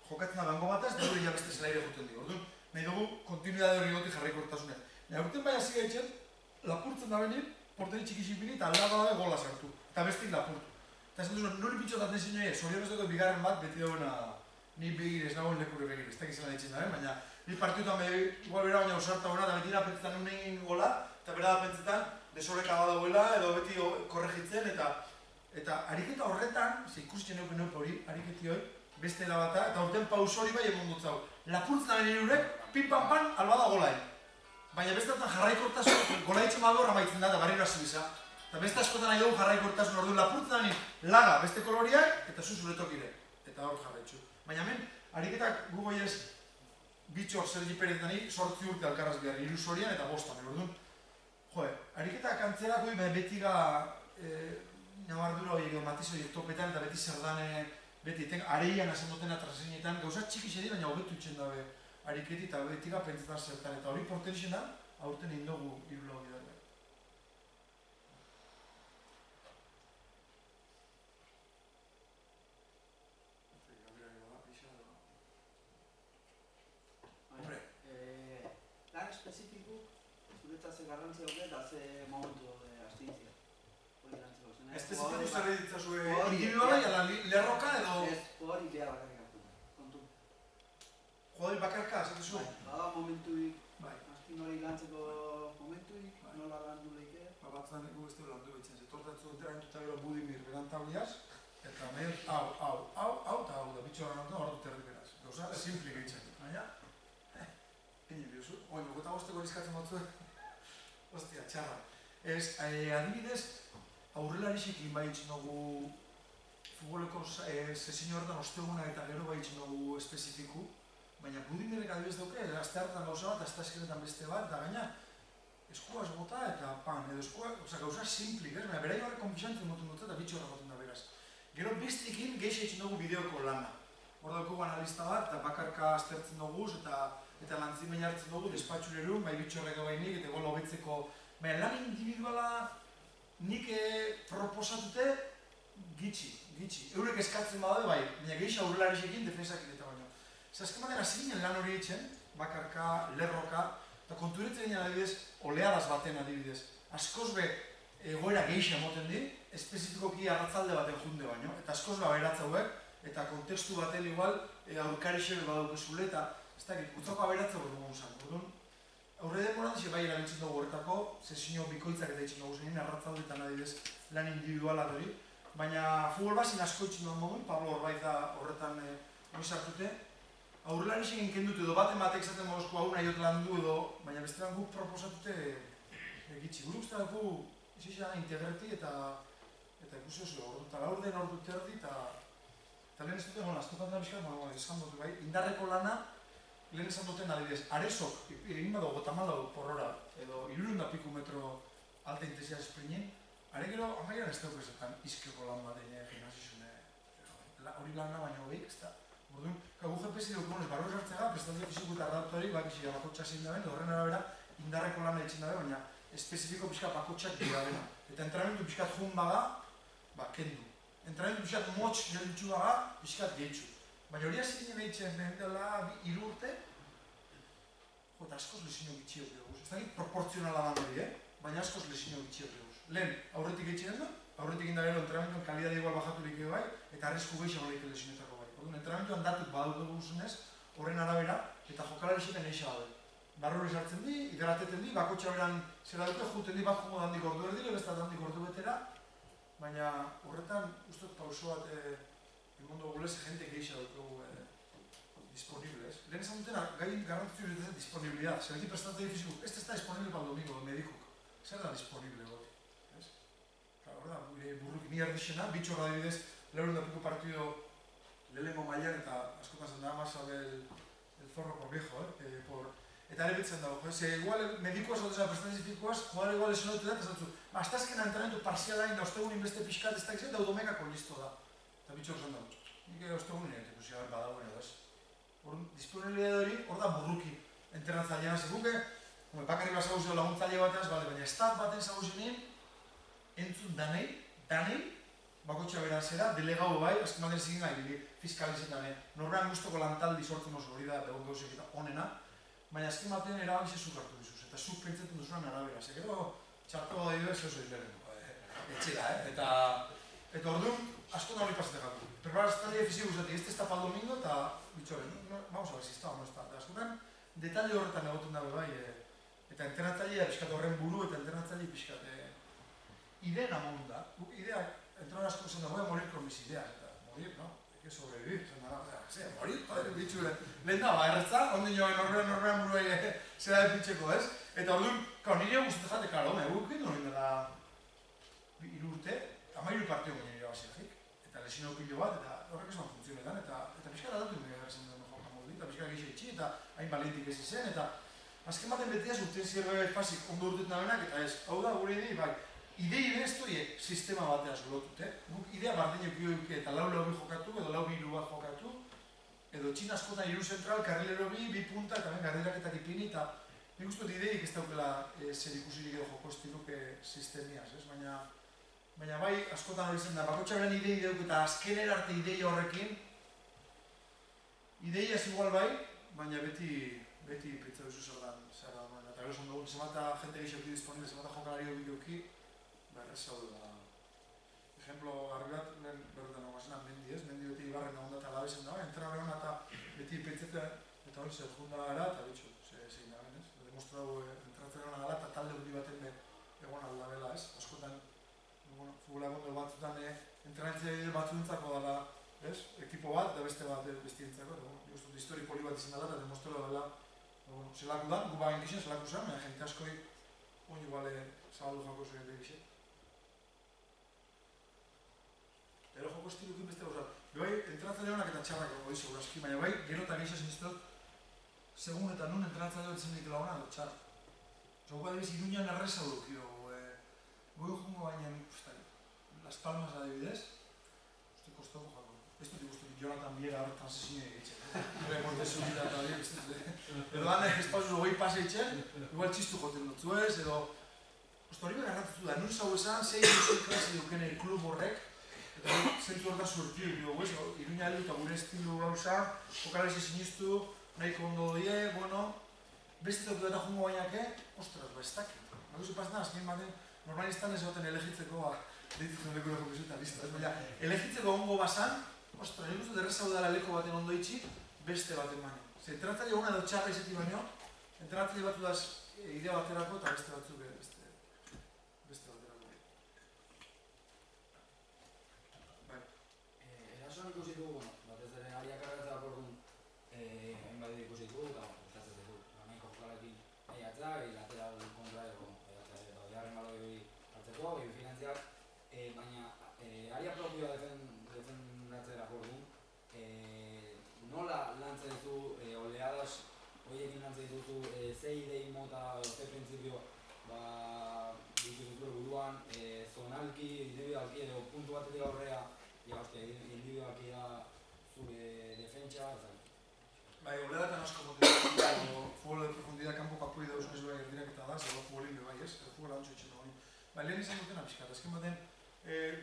jokatzen da bango bataz, da hori ja beste zelaire juten dugu. Orduan, nahi dugu, kontinuidade hori goti jarraikortasunez. Aurten bai hasi gaitzen, lapurtzen da benin, porteri txikixin bini, eta aldaba dabe gola sartu. Eta bestik lapurtu. Eta esan duzu, nori pitxotat nesin joe, zorionez dugu bigarren bat, beti dagoena ni begir ez nagoen lekure begir, ez dakizela ditzen da, baina ni partiutan igual bera baina usarta hona, eta beti pentsetan nun egin gola, eta bera pentsetan desoreka badagoela, edo beti korregitzen, eta ariketa horretan, ze ikusten neuken hori, ariketi hori, beste erabata, eta urten paus hori bai emon dut zau. Lapurtzen da benin eurek, pin-pan-pan, albada golain. Baina bestetan jarraikortasun, gola itxen bador amaitzen da, eta barriro hasi bisa. Eta beste askotan nahi dugu jarraikortasun orduan lapurtzen da benin, laga beste koloriak, eta zuretokire. Eta hor jarraitzu. Baina hemen, ariketak gu goiez, bitxor Sergi Perez dani, 8 urte alkarraz behar, 3 zorian eta 5 orduan. Joe, ariketak antzerako beti nabardura horiek edo matiz horiek topetan eta beti zerdane, beti areian hasen duten atrasenietan, gauza txiki zedi, baina hobetu itxen dabe ariketi eta beti pentsetan zertan. Eta hori porterixen da, aurten egin dugu 3 lau bidar. Lan espezifiko, zuretzat ze garrantzia hori eta ze momentu astintzia. Hori garrantzia zen. Espezifiko zer ditzazu individuala eta lerroka edo... Ez, hori behar bakarrik hartu. Kontu. Jugadori bakarka, esaten zuen? Bada momentuik, astin hori lantzeko momentuik, nola landu leike. Batzan egu ez dugu landu behitzen, zetortatzu dutera entuta gero Budimir berantabliaz, eta meher, hau eta hau da, bitxo gana hor dut erdi beraz. Gauza, simpli gehitzen. Baina, gine biozu, oi, nogeta bosteko erizkatzen batzuen. Ostia, txarra. Adibidez, aurrelarisik inbaitzen dugu futboleko sesio horretan osteguna eta gero baitzen dugu espezifiku, baina Budimirek adibidez duke, azte hartan gauza bat, azte askenetan beste bat, eta gaina eskuaz bota eta pan, edo eskuaz, gauza simplik, ez? Baina berai horrek konfisantzen moten dut eta bitxo horrekoten da beraz. Gero biztikin gehiago egiten dugu bideoko lana. Hor daukagu analista bat, eta bakarka aztertzen dugu, eta lantzimen hartzen dugu, despatxurerun, bai bitxo horreka bainik, eta gola hobetzeko. Baina lan individuala nik proposatute gitxi. Eurek eskatzen badabe bai, baina gehiago aurrelarisekin defensakin eta baino. Azken batean hasi ginen lan hori egiten, bakarka, lerroka, eta konturetzen ginen adibidez, oleadas baten adibidez. Askoz be egoera gehiago emoten di, espezifikoki arratzalde baten junde baino, eta askoz be aberatza hauek, eta kontekstu baten igual aurkarixek badaukezule, eta ez dakit, gutzako aberatze hor dugu zan. Orduan, aurre demoran bai erabiltzen dugu horretako, sesio bikoitzak eta itxin dugu zenin, arratzaldetan adibidez lan individuala hori, baina futbol bazin asko itxin dugu modun, Pablo Orbaiz da horretan sartute, aurrelari xegin kendut edo baten batek izaten mogozko hau nahi lan du edo, baina bestean guk proposatute egitzi. Gure uste dugu izan integrati eta ikusi oso ordu eta gaur den ordu terdi eta lehen ez duten gona, aztokatzen da bizkat, esan dut bai, indarreko lana lehen esan duten adibidez, arezok, egin badago gotamaldago porrora edo 300 piku metro alta intensia esprinin, are gero amairan ez dauk ezetan izkeko lan bat egin gimnasizune hori lan baino behik, ez da. Orduan, gu GPS dugunez barro esartzega, prestazio fiziko eta adaptori, bakitxik bakotxak zein daben, horren arabera indarreko lana egin dabe, baina espezifiko pixka bakotxak dira dena. Eta entrenamendu pixkat jun baga, kendu. Entrenamendu pixkat motx geldutxu baga, pixkat gehitxu. Baina hori hasi ginen behitzen behar dela 3 urte, eta askoz lesino gitxiok dugu. Ez dakit proportzionala dan hori, baina askoz lesino gitxiok dugu. Lehen, aurretik egiten da, aurretik indagero entrenamenduan kalidade igual bajaturik bai, eta arrisku gehiago leike lesionetako bai. Orduan, entrenamenduan datut badut dugu zenez, horren arabera, eta jokalari zuten eixa gabe. Barro hori sartzen di, hidrateten di, bakotxa beran zera dute, juten di bat jungo dandik ordu erdile, bestat dandik ordu betera, baina horretan, ustot pauso bat, emondo gulez, jente gehiago dugu disponible, ez? Lehen esan dutena, gai garrantzitzu ez disponibilidad, zer eki prestatzei fiziko, ez da disponible para el domingo, medikuk, zer da disponible goti, ez? Hor da, burruk ni erdixena, bitxo adibidez, 400 pico partido lehenengo mailan eta askotan zen da, más el zorro por viejo, eta ere bitzen dago, ze igual medikoaz hau desa prestazifikoaz, jugador igual esonotu da, eta zantzu, aztazken entrenamendu parzialain da ostegunin beste pixkat ez da izan, da domekako listo da, eta bitxo zen dago. Nik ostegunin egin, ikusi gaber badagoen edo ez. Disponibilidade hori, hor da burruki entrenatzailean, seguke, bakarri bat zauzio laguntzaile bateaz, baina staff baten zauzioen, entzun danei, bakotxa berazera, delegau bai, azken baten zigin nahi, fiskalizetan, norbean guztoko lantaldi sortzen oso hori da, egon gauzek eta onena, baina azken baten erabakize zuk hartu dizuz, eta zuk pentsetan duzunan arabera, gero txartu da dira, zeu etxera, eta orduan, askotan hori pasate gatu. Preparaztalia fiziko usatik, ez da pal domingo, eta bitxore, vamos a ver si está o no está. Askotan, detalle horretan egoten dabe bai, eta entrenatzailea pixkat horren buru, eta entrenatzailea pixkat ideen amon da. Idea, entrenan asko zen da, voy a morir con mis ideas, eta morir, no? Hay que sobrevivir, morir, joder, bitxure. Lehen da, erretza, ondi joan horrean buruai zera de pitxeko, ez? Eta orduan, nire guztetan jate, karo, guk egin hori dela 3 urte, 13 partio ginen irabaziak. Eta lesino pilo bat, eta horrek esan funtzionetan, eta pixkara datu nire garzen duen jokan moldi, eta pixkara gehiago itxi, eta hain balientik ez izen, eta azken baten betiaz urten zirbe pasik ondo urtetan abenak, eta ez, hau da gure idei, bai, idei benestoiek sistema bateaz lotut, guk idea bardinek bioik eta lau jokatu, edo lau biru bat jokatu, edo txin askotan 3 zentral, karrilero 2 punta, eta ben garderaketak ipini, eta nik uste dut ideik ez daukela zer ikusirik edo joko estiluke sistemiaz, ez? Baina bai, askotan hori zen da, bakotxa beran idei deuk eta azkener arte idei horrekin, ideiaz igual bai, baina beti pritza duzu zer da, eta gero esan dugu, zemata jente geixauki disponible, zemata jokalari hori bideoki, berrez hau da. Ejemplo, garri bat, lehen berretan ogazena Mendi ez, Mendi beti ibarren ahonda eta labezen da, entra horrean eta beti pentsetan, eta hori zer junda gara, eta bitxo, zein da ben ez, demostrau entratzen horrean gala, eta talde hundi baten egon aldabela ez, askotan, futbola gondo batzutan entrenatzea batzuntzako dela, ez? Ekipo bat, da beste bat bestientzako, eta nik uste histori poli bat izan dela, eta demostrela dela, zelaku da, gu bagen gixen, zelaku zen, baina jente askoi oin iguale zabaldu jako zuen gixen. Ero joko estilukin beste gauzat. Bai, entrenatzea honak eta txarrak hori segurazki, baina bai, gero eta geixas iniztot, segun eta nun entrenatzea dut zen dikela hona, dut txar. Zoko adibiz, Iruñan erreza dukio, goi jungo baina, Las Palmas adibidez, uste kostoko jako. Ez dut ikusten, Jonathan Biera horretan zezine egitzen. Reporte subida eta hori, edo hane espazuz hori pase itzen, igual txistu joten dutzu ez, edo... Hori begarratutu da, nun zau esan, 6 musik klase dukene klub horrek, eta zentzu horretan surtiu dugu, ez? Iruña heldu eta gure estilu gauza, jokalaize sinistu, nahiko ondo die, bueno... Beste dut eta jungo bainake, ostras, ez dakit. Naguzu pasna, azken baten, normalistan ez goten elegitzeko, deitzen lekura profesioneta, listo, ez? Baina, elegitzeko ongo basan, ostra, nik uste derrezau dela leko baten ondo itxi, beste baten baina. Ze entrenatzaile ona edo txarra izatik baino, entrenatzaile batu daz idea baterako eta beste batzuk beste baterako. Bai. Erasoan ikusi dugu, batez ere aria kargatzea orduan, hainbat ikusi dugu, eta gustatzen dugu. Nahiko jokalarekin aiatzea, lateral kontrario, bigarren baloi hori hartzeko, finantziak, baina aria propioa defendatzera orduan, nola lantzen duzu oleadas, horiekin lantzen dituzu ze idei mota, ze printzipio dituzu buruan, zonalki, individualki edo puntu batetik aurrera, individualki da zure defentsa, Bai, oleadatan asko motibatzen edo futbol de profundidad kanpo kapoi dauz ez bai erdiraketa da, zego futbolin bai ez, futbol antxo etxen hori. Bai, lehen izan dutena pixkat, azken baten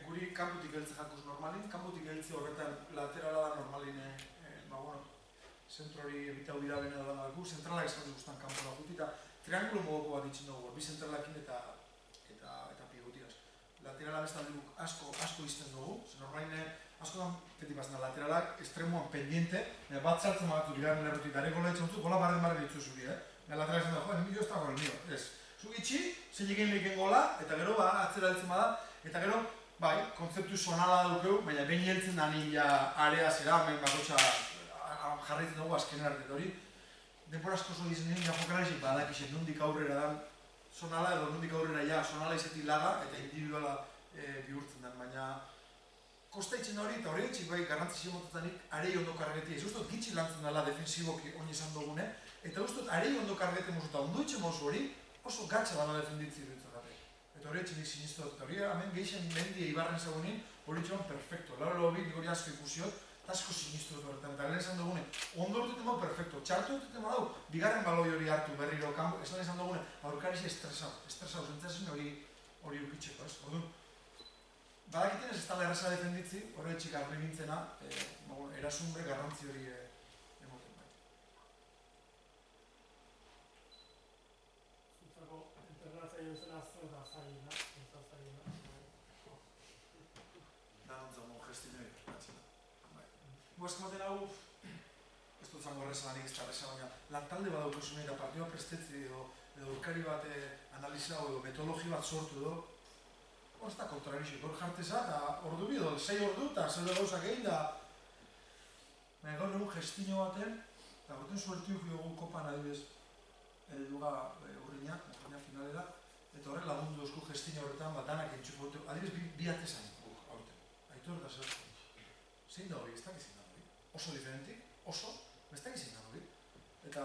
guri kanpotik geltze jakuz normalin, kanpotik geltze horretan laterala da normalin, zentro hori ebitau bidabena da dago, zentralak eskatzen guztan kanpora guti, eta triangulo modoko bat ditzen dugu, bi zentralakin eta pivotiaz. Laterala bestalde guk asko izten dugu, normalin asko da beti bazena lateralak, estremoan pendiente, bat zartzen magatu bigarren lerrotik, gare gola etxan gola barren ditzu zuri, lateralak esan da, jo ez da gol nio, ez. Zuk itxi, zein egin lehken gola, eta gero atzera heltzen bada, eta gero, bai, kontzeptu sonala daukeu, baina behin heltzen da nila area zera, baina bakotxa jarraitzen dugu azken artet hori. Denpora asko zo dizen nien, jokalarik badakizet nondik aurrera dan sonala, edo nondik aurrera ja sonala izetik laga, eta individuala bihurtzen den, baina kosta itzen hori, eta hori etxik bai garrantzizio motetanik arei ondo kargeti. Ez ustot gitxi lantzen dela defensiboki oin izan dugune, eta ustot arei ondo kargete mozu eta ondo itxe mozu hori oso gatsa dala defenditzi dutzakate. Eta hori etxik sinistu dut, eta hori hemen geixen mendi eibarren zagunin hori txoan perfecto. Lauro hori hori asko ikusiot, eta asko sinistu dut horretan, eta lehen esan dugune, ondo urtuten bau perfecto, txartu urtuten bau, bigarren baloi hori hartu berriro, esan dugune, aurkarisi estresau, zentzazen hori ukitzeko, ez? Orduan, badakiten ez dala erraza defenditzi, hori etxik arri bintzena, erasunbe garrantzi hori emoten bai. Zutzako entrenatzaile bezala zela zailena, Da nontzamo gestinoi, batzena. Guazko maten hau, ez dut zango errezalanik ez da erreza, baina lantalde bat daukusune eta partioa prestetzi edo urkari bat analizau edo metodologi bat sortu edo, hor ez da kontrarixik, hor jarteza eta ordu bi edo 6 ordu eta zelde gauzak egin da gaur egun gestino baten, eta goten suertiuk dugu kopan adibidez duga urriñak finalera, eta horrek lagundu esku gestino horretan bat danak entxuko dut, adibidez bi atezain guk aurten, aitor eta zer. Zein da hori, ez dakit zein da hori, oso diferentik, oso, ez dakit zein da hori, eta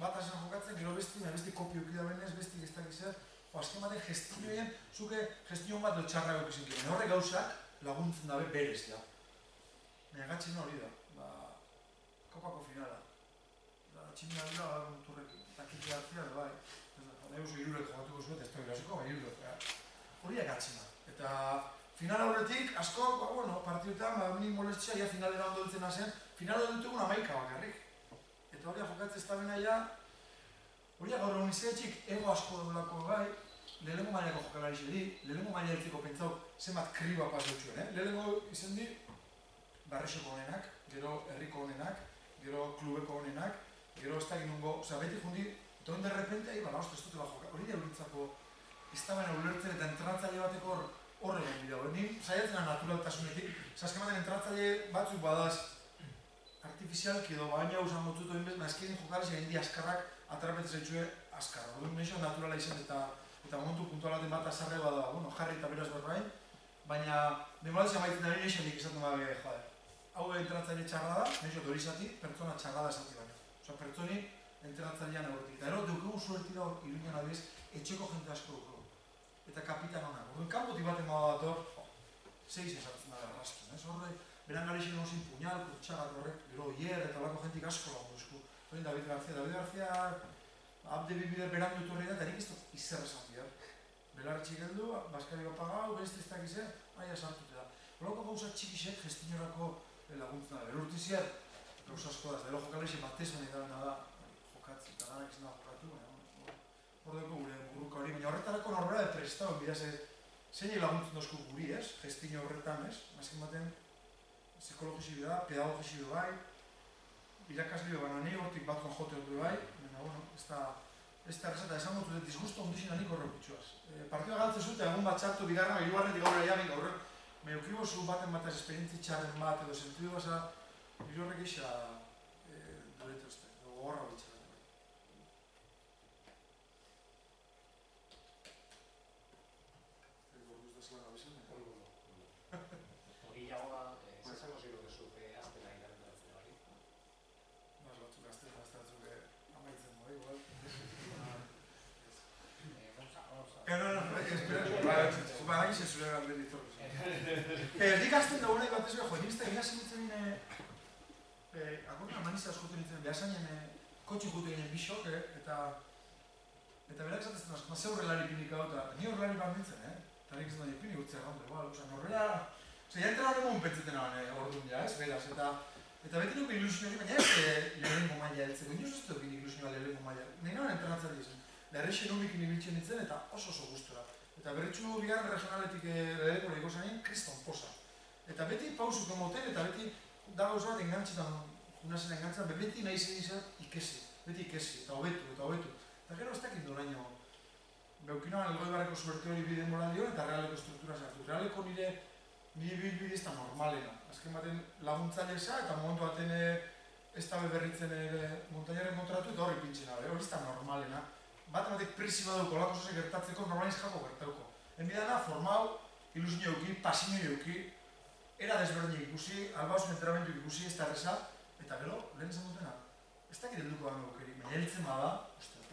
bat asen jokatzen, gero besti kopiuk idabenez, besti ez dakit zer, azken baten gestionoien, zuke gestion bat dut txarra egokizen kero. Horrek gauzak laguntzen dabe berez, ja. Negatzen hori da, kopako finala. Tximina dira, turrekin, takiti hartzea, bai. Nahi oso irurek jogatuko zuet, ez da irasiko, bai irurek. Hori agatzen da. Eta finala horretik, asko, partioetan, minik molestia, ja finalera ondo dutzen zen, finala dutugun 11 bakarrik. Eta hori jokatzen ez da bena, ja, hori gaur egun izaetxik ego asko dugulako bai, lehenengo mailako jokalari zedi, lehenengo maila ertziko pentsau zenbat kriba pas dutxuen, Lehenengo izan di, barrexoko honenak, gero herriko honenak, gero klubeko honenak, gero ez da ginungo, beti jundi, eta hori derrepente, ez dute bat jokal, hori jauritzako ez da baina ulertzen eta entranatzaile bateko horre egon bidea, nien saiatzena naturaltasunetik, zaskematen entranatzaile batzuk badaz artifizialki edo baina usan gotzutu egin bez, mazkien jokalari egin di askarrak atrapetzen zaitxue azkar. Orduan neixo naturala izan eta momentu puntualaten bat azarre bada, jarri eta beraz berbain, baina demoralizia maitzen ari neixo nik izaten babe, joder. Hau entrenatzaile txarra da, neixo hori izati, pertsona txarra da esati baina. Osa, pertsoni entrenatzailean egortik. Eta ero, deukugu zuertira hor, iruñan abiez, etxeko jente asko dugu. Eta kapitan honak. Orduan, kanpotik baten bada dator, 6 esartzen da garraskin, horre, beran gareixen hozin puñal, kurtsagat horrek, gero hier eta olako jentik asko lagundu esku. David García, abde bibider beran dut horrein da, eta nik ez dut izerra esan bihar. Belartxik heldu, Baskari bat pagau, beste ez dakize, aia sartute da. Olako gauza txikisek gestinorako laguntzen da. Berurtiziar, gauza asko da, delo jokalexi batez bani da jokatzen, eta ganak izan da jokatu, hor dugu gure burruka hori, baina horretarako norbera de prestau, bidaz zein laguntzen dozku guri, gestino horretan, mazken baten psikologisi da, pedagogisi du bai, irakaslio baina nahi hortik bat jote dut bai, baina, bueno, ez da errezata esan dut dut disgusto ondizina nik horrek bitxuaz. Partioa galtze zute, egun bat txartu bigarra, hirugarretik gaur aiabik horrek, me eukibo zu baten batez esperientzi txarren bat edo sentidu basa, nire horrek isa duretu ezte, gogorra bitxera. Dik azten dagoenak bat ez beho, nizta gira zenitzen akordan manizia askoten nintzen, behasainen kotxi jute ginen bisok, eta berak esatezen asko, ze horrelari pinik hau, eta ni horrelari bat nintzen, eta nik zen da pini gutzi arraunt, igual, horrela, ja entra hori mun pentsetan orduan ja, ez, beraz, eta beti nuke ilusio hori, baina ez lehenengo maila heltzeko, inoz ez dut ilusioa lehenengo maila, nahi noren entrenatzen dizen, leherrexen umikin ibiltzen nintzen, eta oso gustora. Eta berritxu bigarren regionaletik lehenengo lehiko zain, kriston posa. Eta beti pausuk emoten, eta beti dagoz bat engantzitan, junazen engantzitan, beti nahi zen izan ikesi, beti ikesi, eta hobetu. Eta gero ez dakit doraino, beukinoan elgoi barreko suerte hori bide moraldio eta realeko struktura sartu. Realeko nire bilbide ez da normalena. Azken baten laguntzaile eza, eta momentu baten ez da beberritzen montañaren kontratu, eta horri pintzen abe, hori ez da normalena. Bat ematek presi baduko, olako zozek gertatzeko, normaliz jako gertauko. Enbidana, formau, ilusinio euki, pasinio euki, era desberdin ikusi, albauzen enteramentu ikusi, ez da erreza, eta gero, lehen esan dutena, ez dakit helduko da nukeri, baina heltzen bada,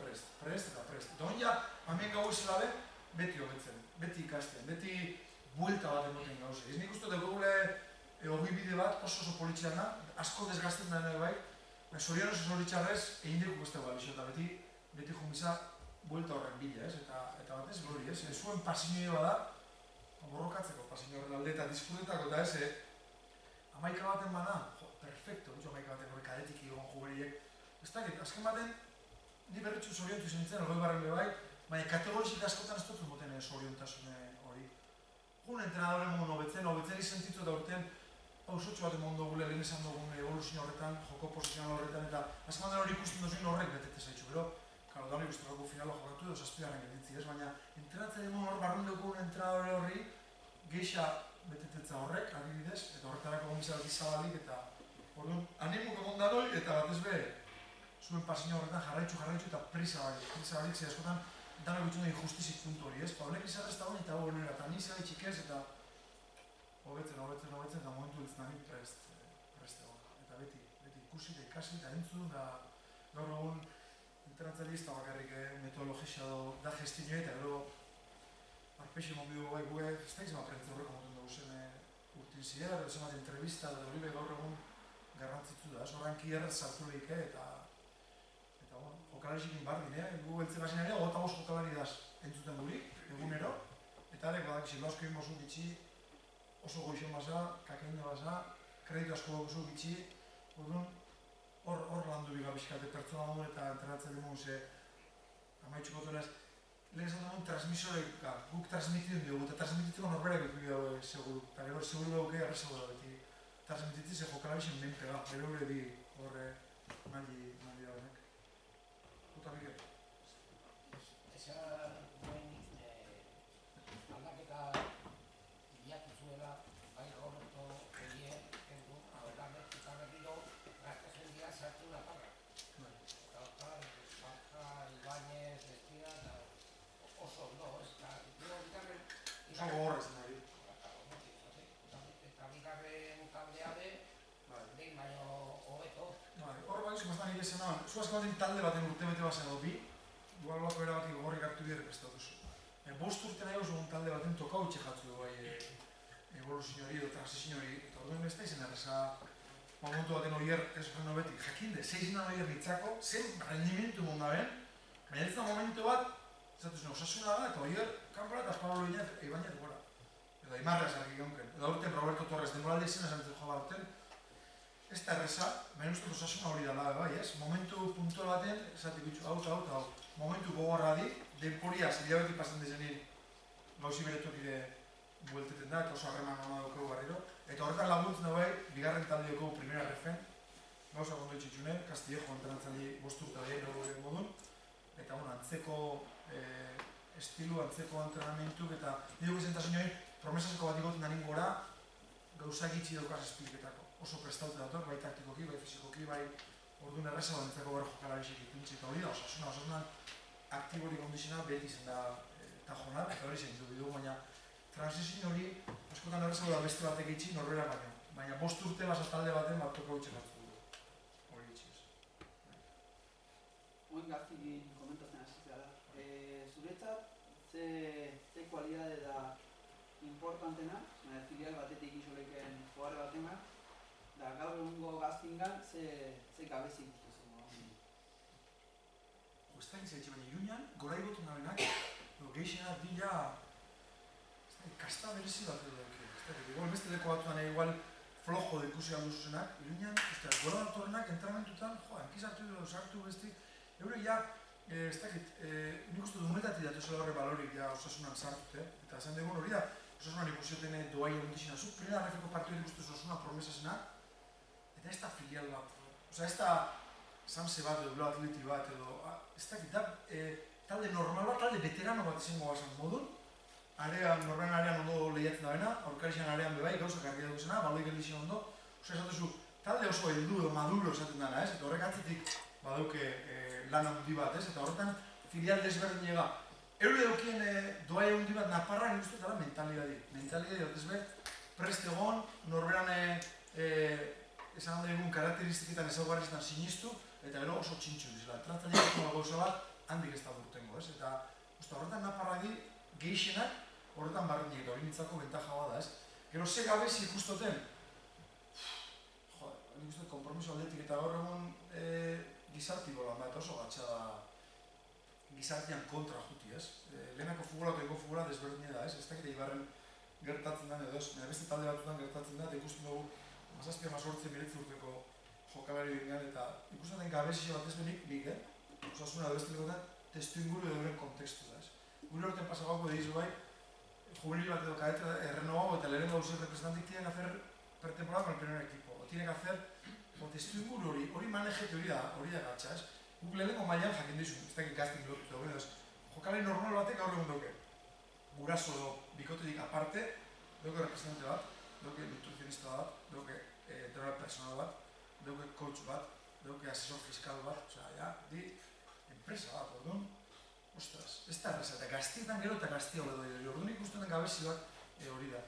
prest. Eta hon ja, hamien gau izela be, beti hobetzen, beti ikasten, beti buelta bat emoten gauze. Ez nik uste dugule ogibide bat oso politxeana, asko desgazten da nire bai, zorion oso zoritxarrez, egin dugu ez dugu eta beti jumisa buelta horren bila, ez? Eta batez gori, ez? Zuen pasinio bada, borrokatzeko pasinio horren alde eta disfrutetako eta ez, amaika baten bada, perfecto, amaika baten horre kadetik egon juberiek. Ez dakit, azken baten, ni berritxu zoriontu izan nintzen, elgoi barren bebai, baina kategorizita askotan ez dut moten zoriontasune hori. Gun entrenadoren modu hobetzen izentitu eta urtean, pausotxo bat emon dugule, lehen esan dugun evoluzio horretan, joko posizional horretan, eta azken baten hori ikusten duzuen horrek betete zaitxu, bero? Karo, da hori guztako finala jokatu edo zazpigarren gelitzi, ez? Baina entrenatzen hor barrun dugun entrenadore horri geixa betetetza horrek, adibidez, eta horretarako gomizar zabalik eta orduan, animuk emon danoi eta batez be zuen pasinio horretan jarraitzu eta prisa balik, ze askotan dano bitu nahi justizik puntu hori, ez? Honek izarrez da honi eta hori nera, eta nizia itxikez eta hobetzen, eta momentu ditzen nahi prest egon. Eta beti ikusi eta ikasi eta entzun, da gaur egun entrenatzaile ez da bakarrik metodologisa da gestinio eta gero arpexi monbidu bai gue, ez da izan aprentze horreko moten dugu zen urtin ziar, ez emat entrevista, eta hori gaur egun garrantzitzu da, zorranki erraz sartu lehike eta jokalarizikin bardin, gu beltze bazen ere, 25 jokalari daz entzuten guri, egunero, eta arek badak silbazko inbozu bitxi, oso goixen basa, kakaino basa, kreditu asko gozu bitxi, hor landu biga bizkate pertsona dugu eta entrenatzen dugu ze amaitxuko duenaz, lehen esan dugu transmisorek, guk transmitidun dugu, eta transmititzeko norberek dugu dugu seguru, eta gero seguru dugu errezago da beti transmititzi ze jokalabixen menpega, gero gure bi horre mali da benek. Puta Miguel. Esa duen aldaketa bilatu zuela, bai Roberto Elie, kendu, eta berriro gaztezen dira sartu da parra. Eta hortan, Barja, Ibañez, Bestia, eta oso ondo, ez da, bigarren... Oso gogorrez nahi. Eta bigarren taldea de, behin baino hobeto. Horre bakizu maztan nire zenan, zu azken baten talde baten urte-bete bazen edo bi, igual olako erabatik gogorrik hartu bide errepestatuzu. Bost urte nahi oso talde baten tokau itxekatzu du bai evoluzio hori edo transizio hori, eta orduen ez da izan erreza momentu baten horier ez freno beti. Jakinde, 6 zinan horier nitzako, zen rendimentu mondaben, baina ez da momentu bat, zatu zen osasuna da, eta horier kanpora eta Pablo Ibañez gora. Edo Imarra zarki geunken. Edo urten Roberto Torres denboralde izan esan zen joa urten, ez da erreza, baina uste osasuna hori dala, bai, ez? Momentu puntual baten, esatik bitxu, hau, momentu gogorra di, denporiaz, hilabeti pasan dezenien gauzi beretokire buelteten da, eta oso harreman hona dugu barriro. Eta horretan laguntzen da bai, bigarren talde dugu primera refen, gauza gondo itxitxune, Castillejo entrenatzen di 5 urte lehen modun, eta antzeko estilu, antzeko entrenamentuk, eta nire gizentasun joan, promesazko bat ikoten danin gora, gauzak itxi daukaz espliketako. Oso prestaute dator, bai taktikoki, bai fizikoki, bai orduan erreza bantzeko behar jokalarizik ikuntzi, eta hori da, osasunan aktibori kondizioa beti zen da tajonar, eta hori zein dugu, baina transizio hori, askotan erreza da beste batek itxi, norbera baino. Baina 5 urte basa talde baten bat toka utxe batzu dugu. Hori itxiz. Oin gaztikin komentatzen hasi zara. Zuretzat, ze kualidade da importantena, filial batetik isoleken jogarre batena, da gaur egungo gaztingan ze gabezi ikusten zen. Ez da intzaitxe, baina Iruñan, gora igotu nabenak, geixenak dira kasta berezi bat edo duk. Igual beste deko batu dana, igual flojo dekusi handu zuzenak, Iruñan, gora datorrenak entramentutan, hankizartu edo sartu besti, eure ja, ez dakit, nik uste dumetati datu zela horre balorik ja osasunan sartute, eta esan dugun hori da, osasunan ikusioten doai egundizina zu, primera grafiko partioen ikustu osasuna promesa zenak, eta ez da filial bat, oza, ez da Samse bat edo atleti bat edo, ez dakit, da, talde normal bat, talde veterano bat izango bazan modun, norren arean ondo lehiatzen da bena, aurkarixan arean bebai, gauzak argi dugu zena, baloi geldizien ondo, oza, esatezu, talde oso heldu edo maduro esaten dana, ez? Eta horrek atzetik badauke lan handi bat, ez? Eta horretan filial desberdin ega. Eure daukien doai handi bat naparra nik uste dara mentalidadi. Mentalidadi bat ezbert, prest egon, norberan esan handa egun karakteristiketan ezaugarriztan sinistu, eta gero oso txintxu dizela. Entrantzaileak gauza bat handik ez da durtengo, ez? Eta horretan naparra di gehixenak horretan barriñek, hori nintzako bentaja bada, ez? Gero ze gabezi ikustoten, nik uste kompromiso aldetik eta gaur egun gizartiko lan bat oso gatsa da gizartian kontra juti, ez? Lehenako fugula eta ego fugula desberdine da, ez? Ez dakite Ibarren gertatzen den edo ez, beste talde batutan gertatzen da, eta ikusten dugu 7-8 urteko jokalari binean, eta ikusten den gabezi bat ez benik, osasuna edo beste legotan, testu inguru edo euren kontekstu da, ez? Gure horten pasagauko dedizu bai, juvenil bat edo kadete errenovago eta lehenengo gauzek representantik tienen que hacer pretemporada con el primer equipo, o tienen que hacer testu inguru hori manejete hori da gatsa, ez? Guk lehenengo mailan jakin dizu, ez dakit gaztik lotuta hori, ez? Jokalari normal batek gaur egun doke, guraso edo bikotetik aparte, doke representante bat, doke nutricionista bat, doke entrenador personal bat, doke coach bat, doke asesor fiskal bat, osea, ja, di enpresa bat, orduan, ostras, ez da erreza, eta gaztietan gero eta gaztia hori doi, orduan ikusten den gabezi bat hori da.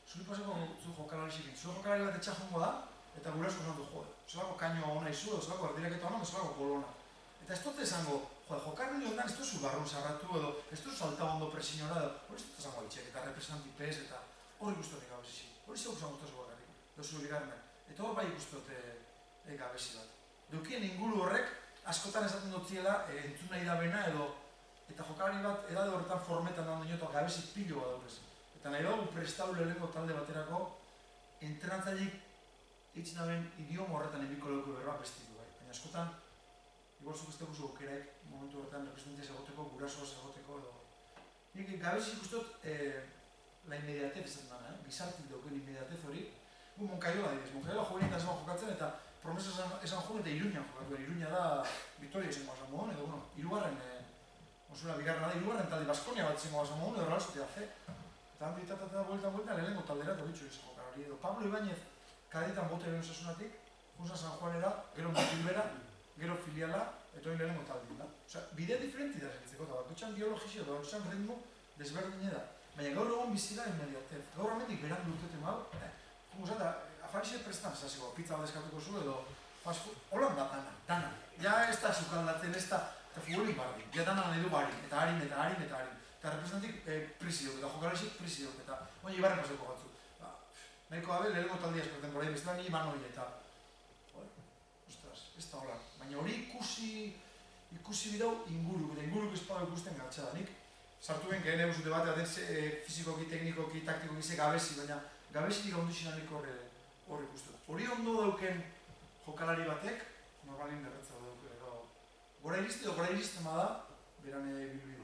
Zuri pasako zu jokalarizikin, zu jokalari bat etxajongo da, eta gurasko esan du, jode, zelako kaino hona izu, zelako erdiraketa hona, zelako kolona. Eta ez dute esango, jode, jokarri nioetan ez duzu barrun sarratu edo, ez duzu salta ondo presiñora edo, hori ez dut esango itxek, eta representanti pez, eta hori ikusten gabezi. Hori zeu esan guztazu bakarrik, dozu bigarren. Eta hor bai ikusten gabezi bat. Dukien inguru horrek, askotan esaten dut ziela, entzun nahi da bena edo, eta jokalari bat edade horretan formetan da ondo gabezi pilo bat daurez. Eta nahi dugu prestau lehenengo talde baterako, entrenatzailek itxin daben idioma horretan ebiko leuko berroa bestitu bai. Baina askotan, igual zuk ez teguzu aukeraik momentu horretan representantes egoteko, gurasoaz egoteko edo. Nik gabezi ikustot la inmediatez esan dana, gizartik dauken inmediatez hori. Gu Monkaiola didez, Monkaiola jovenik azman jokatzen eta promesa esan joan eta Iruñan jokatu. Iruña da Vitoria izango azan modun, edo hirugarren, osura bigarren da, hirugarren talde Baskonia bat izango azan modun, edo Real Sociedad. Eta handi eta bueltan lehenengo taldera eta bitxu izan jokalari. Edo Pablo Ibáñez kadetan bote egin osasunatik, Junsa San Juanera, gero Motilbera, gero filiala, eta hori lehenengo talde da. Osea, bidea diferenti da zentzeko, eta bakotxan biologizio, eta bakotxan ritmo desberdine da. Baina gaur egon bizira inmediatez. Gaur amendik beran dutete mau, eta afarixe prestan zaziko, pizza bat eskatuko zu edo fast food, holan da dana. Ja ez da sukaldatzen, ez da, eta futbolik bardin. Ja dana nahi du harin, eta harin. Eta representantik prisiok, eta jokalexik prisiok, eta oin Ibarren paseko batzu. Nahiko gabe, lehenengo taldiaz pretemporai, bestetan ni iman hori eta, ostras, ez da hola. Baina hori ikusi bidau inguruk, eta inguruk ez pago ikusten gatxadanik. Sartu ben, gehen eguzute bat, fizikoki, teknikoki, taktikoki, ze gabezi, baina gabezitik ondixinanik horre ikusten. Hori ondo dauken jokalari batek, normalin derretza dauke, gora iristen bada, beran bilbide.